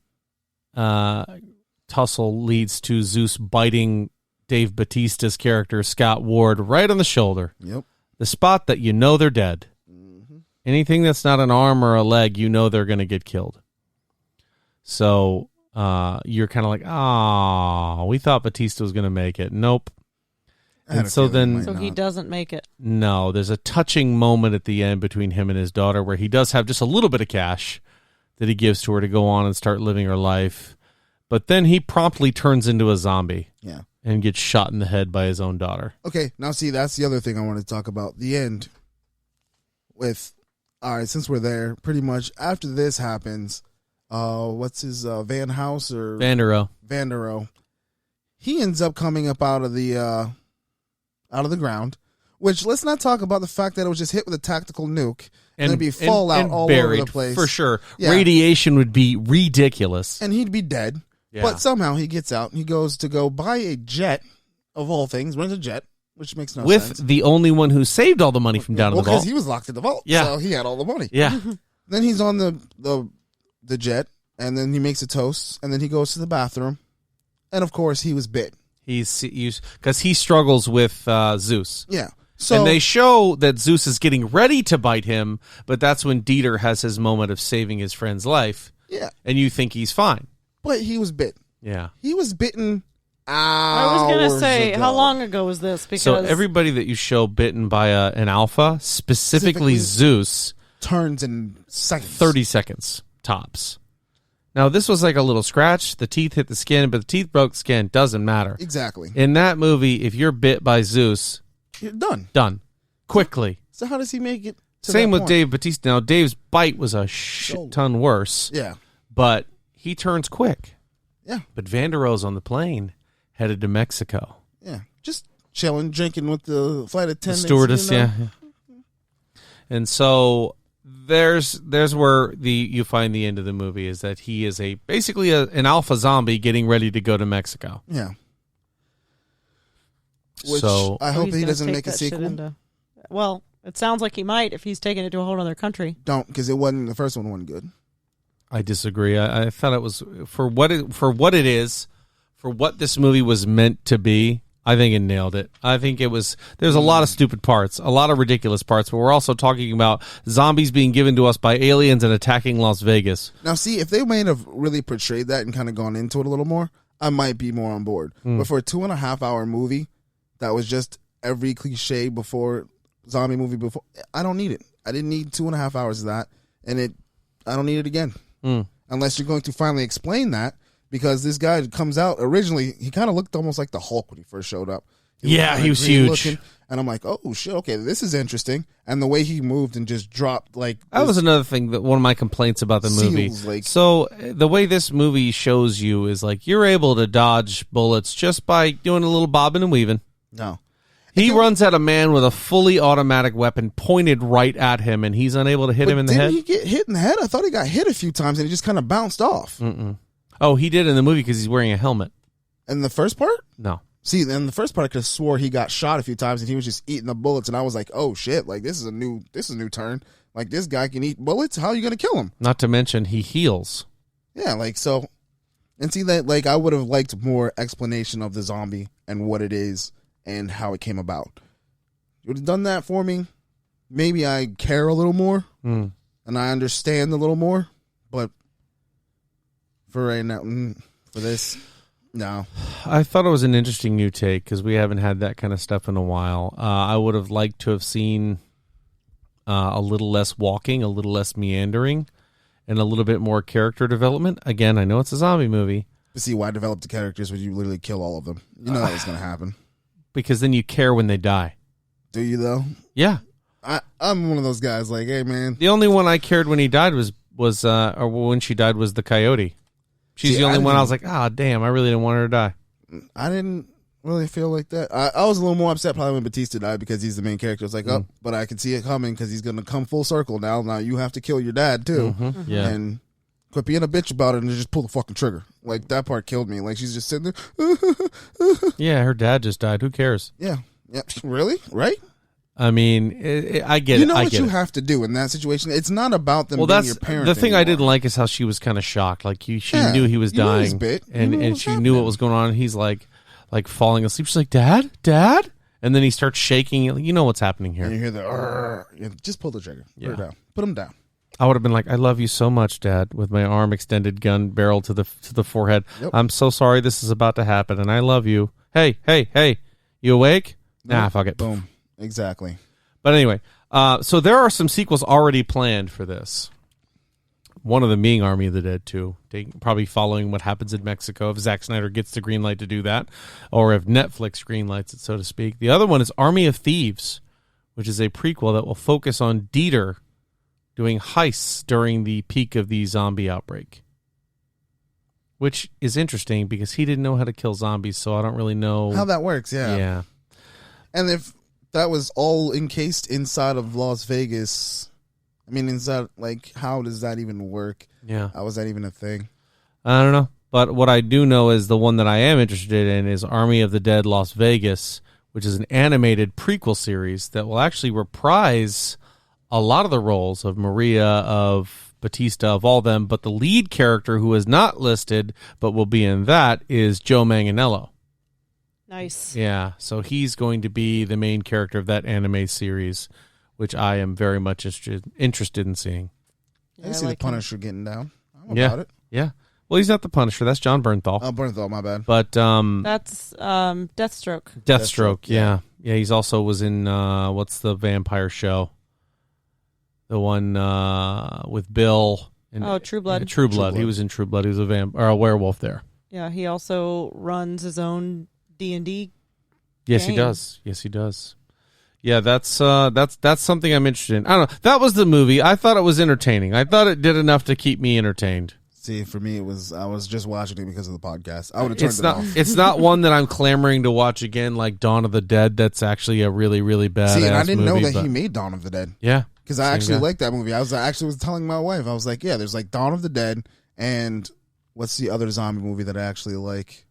tussle leads to Zeus biting Dave Bautista's character, Scott Ward, right on the shoulder. Yep. The spot that they're dead. Mm-hmm. Anything that's not an arm or a leg, they're going to get killed. So you're kind of like, we thought Bautista was going to make it. Nope. And so he doesn't make it. No, there's a touching moment at the end between him and his daughter where he does have just a little bit of cash that he gives to her to go on and start living her life. But then he promptly turns into a zombie. Yeah. And gets shot in the head by his own daughter. Okay, now see, that's the other thing I want to talk about. The end with, all right, since we're there, pretty much after this happens, what's his, Van House or? Vandero. He ends up coming up out of the ground, which let's not talk about the fact that it was just hit with a tactical nuke. And there'd be fallout all buried, over the place. For sure. Yeah. Radiation would be ridiculous. And he'd be dead. Yeah. But somehow he gets out and he goes to go buy a jet, of all things, rents a jet, which makes no sense. With the only one who saved all the money from down in the vault. Because he was locked in the vault. Yeah. So he had all the money. Yeah. Then he's on the jet, and then he makes a toast, and then he goes to the bathroom. And, of course, he was bit. Because he struggles with Zeus. Yeah. And they show that Zeus is getting ready to bite him, but that's when Dieter has his moment of saving his friend's life. Yeah. And you think he's fine. But he was bit. Yeah. He was bitten I was going to say, ago. how long ago was this? Because so everybody that you show bitten by an alpha, specifically Zeus, turns in seconds. 30 seconds tops. Now, this was like a little scratch. The teeth hit the skin, but the teeth broke the skin. Doesn't matter. Exactly. In that movie, if you're bit by Zeus, you're done. Done. Quickly. So how does he make it to Same that with point? Dave Bautista. Now, Dave's bite was a shit ton worse. Yeah. But he turns quick. Yeah. But Vandero's on the plane, headed to Mexico. Yeah. Just chilling, drinking with the flight attendants. The stewardess, you know? yeah. And so there's where you find the end of the movie is that he is basically an alpha zombie getting ready to go to Mexico. Yeah. Which so I hope he doesn't make a sequel. Well, it sounds like he might if he's taking it to a whole other country. Don't, because the first one wasn't good. I disagree. I thought it was for what it is, for what this movie was meant to be. I think it nailed it. I think there's a lot of stupid parts, a lot of ridiculous parts, but we're also talking about zombies being given to us by aliens and attacking Las Vegas. Now, see, if they may have really portrayed that and kind of gone into it a little more, I might be more on board. But for a 2.5 hour movie that was just every cliche zombie movie before, I don't need it. I didn't need 2.5 hours of that, and I don't need it again. Unless you're going to finally explain that, because this guy comes out originally, he kind of looked almost like the Hulk when he first showed up. He was huge. Looking, and I'm like, oh shit, okay, this is interesting. And the way he moved and just dropped, like, that was another thing that one of my complaints about the movie. So the way this movie shows you is like you're able to dodge bullets just by doing a little bobbing and weaving. No. He runs at a man with a fully automatic weapon pointed right at him, and he's unable to hit him in the head. Didn't he get hit in the head? I thought he got hit a few times, and he just kind of bounced off. Oh, he did in the movie because he's wearing a helmet. In the first part? No. See, in the first part, I could have swore he got shot a few times, and he was just eating the bullets, and I was like, oh shit, like this is a new turn. Like, this guy can eat bullets. How are you gonna kill him? Not to mention he heals. Yeah, like so. And see that, like, I would have liked more explanation of the zombie and what it is and how it came about. You would have done that for me. Maybe I care a little more and I understand a little more. But for right now, for this, no. I thought it was an interesting new take because we haven't had that kind of stuff in a while. I would have liked to have seen a little less walking, a little less meandering, and a little bit more character development. Again, I know it's a zombie movie. But see, why develop the characters when you literally kill all of them? You know that was going to happen. Because then you care when they die. Do you, though? Yeah. I'm one of those guys like, hey, man. The only one I cared when he died was or when she died was the coyote. She's the only one I was like, damn, I really didn't want her to die. I didn't really feel like that. I was a little more upset probably when Batista died because he's the main character. It's like, but I can see it coming because he's going to come full circle now. Now you have to kill your dad, too. Yeah. And quit being a bitch about it and just pull the fucking trigger. Like, that part killed me. Like, she's just sitting there. Yeah, her dad just died. Who cares? Yeah. Really? Right? I mean, I get it. You know what you have to do in that situation? It's not about them being that's your parent. the thing anymore. I didn't like is how she was kind of shocked. Like she knew he was dying, and she knew what was going on. And he's like falling asleep. She's like, "Dad, Dad," and then he starts shaking. You know what's happening here. And you hear the just pull the trigger. Put her down. Put him down. I would have been like, "I love you so much, Dad," with my arm extended, gun barrel to the forehead. Yep. I'm so sorry this is about to happen, and I love you. Hey, you awake? Nope. Nah, fuck it. Boom. Exactly. But anyway, so there are some sequels already planned for this. One of them being Army of the Dead 2, probably following what happens in Mexico if Zack Snyder gets the green light to do that, or if Netflix greenlights it, so to speak. The other one is Army of Thieves, which is a prequel that will focus on Dieter doing heists during the peak of the zombie outbreak, which is interesting because he didn't know how to kill zombies, so I don't really know how that works. Yeah. And if that was all encased inside of Las Vegas, I mean, inside, like, how does that even work? Yeah. How is that even a thing? I don't know. But what I do know is the one that I am interested in is Army of the Dead Las Vegas, which is an animated prequel series that will actually reprise a lot of the roles of Maria, of Batista, of all them. But the lead character who is not listed but will be in that is Joe Manganiello. Nice. Yeah, so he's going to be the main character of that anime series, which I am very much interested in seeing. I see the Punisher getting down. I'm about it. Yeah. Well, he's not the Punisher. That's John Bernthal. Oh, Bernthal, my bad. But that's Deathstroke. Deathstroke, yeah. Yeah, he's also was in what's the vampire show? The one with Bill. And, True Blood. True Blood. He was in True Blood. He was a werewolf there. Yeah, he also runs his own D&D. Yes, game. he does. Yes, he does. Yeah, that's something I'm interested in. I don't know. That was the movie. I thought it was entertaining. I thought it did enough to keep me entertained. See, for me, I was just watching it because of the podcast. I would have turned it off. It's not one that I'm clamoring to watch again, like Dawn of the Dead. That's actually a really, really bad. See, and I didn't movie, know that he made Dawn of the Dead. Yeah, because I actually liked that movie. I was telling my wife, I was like, yeah, there's like Dawn of the Dead, and what's the other zombie movie that I actually like?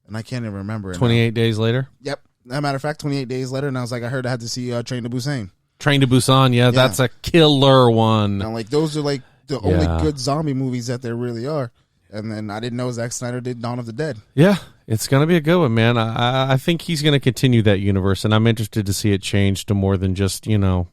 And I can't even remember it. 28 Days Later. Yep. As a matter of fact, 28 Days Later, and I was like, I heard I had to see Train to Busan. Train to Busan, yeah, that's a killer one. And like those are like the only good zombie movies that there really are. And then I didn't know Zack Snyder did Dawn of the Dead. Yeah, it's going to be a good one, man. I think he's going to continue that universe, and I'm interested to see it change to more than just, the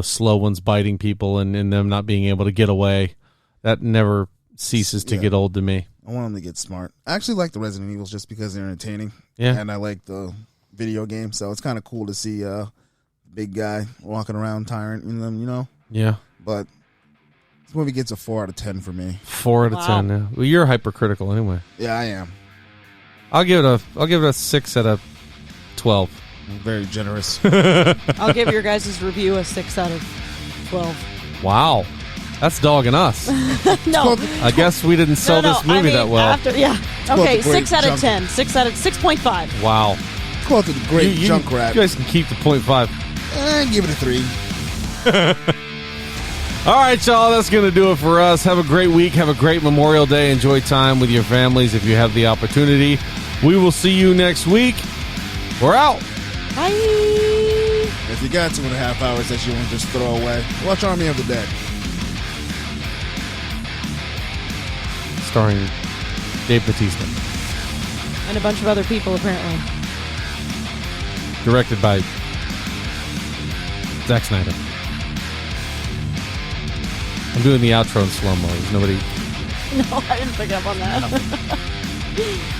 slow ones biting people and them not being able to get away. That never ceases to get old to me. I want him to get smart. I actually like the Resident Evils just because they're entertaining. Yeah. And I like the video game, so it's kind of cool to see a big guy walking around tyrant in them, Yeah. But this movie gets a 4 out of 10 for me. 4 out of 10. Yeah. Well, you're hypercritical anyway. Yeah, I am. I'll give it a 6 out of 12. I'm very generous. I'll give your guys' review a 6 out of 12. Wow. That's dogging us. No. I guess we didn't sell this movie that well. Okay, 6 out of 10. 6.5. Wow. It's called the Great Junk Rat. You guys can keep the 0.5. Give it a 3. All right, y'all. That's going to do it for us. Have a great week. Have a great Memorial Day. Enjoy time with your families if you have the opportunity. We will see you next week. We're out. Bye. If you got 2.5 hours that you want to just throw away, watch Army of the Dead. Starring Dave Bautista. And a bunch of other people, apparently. Directed by Zack Snyder. I'm doing the outro in slow-mo. There's nobody... No, I didn't pick up on that.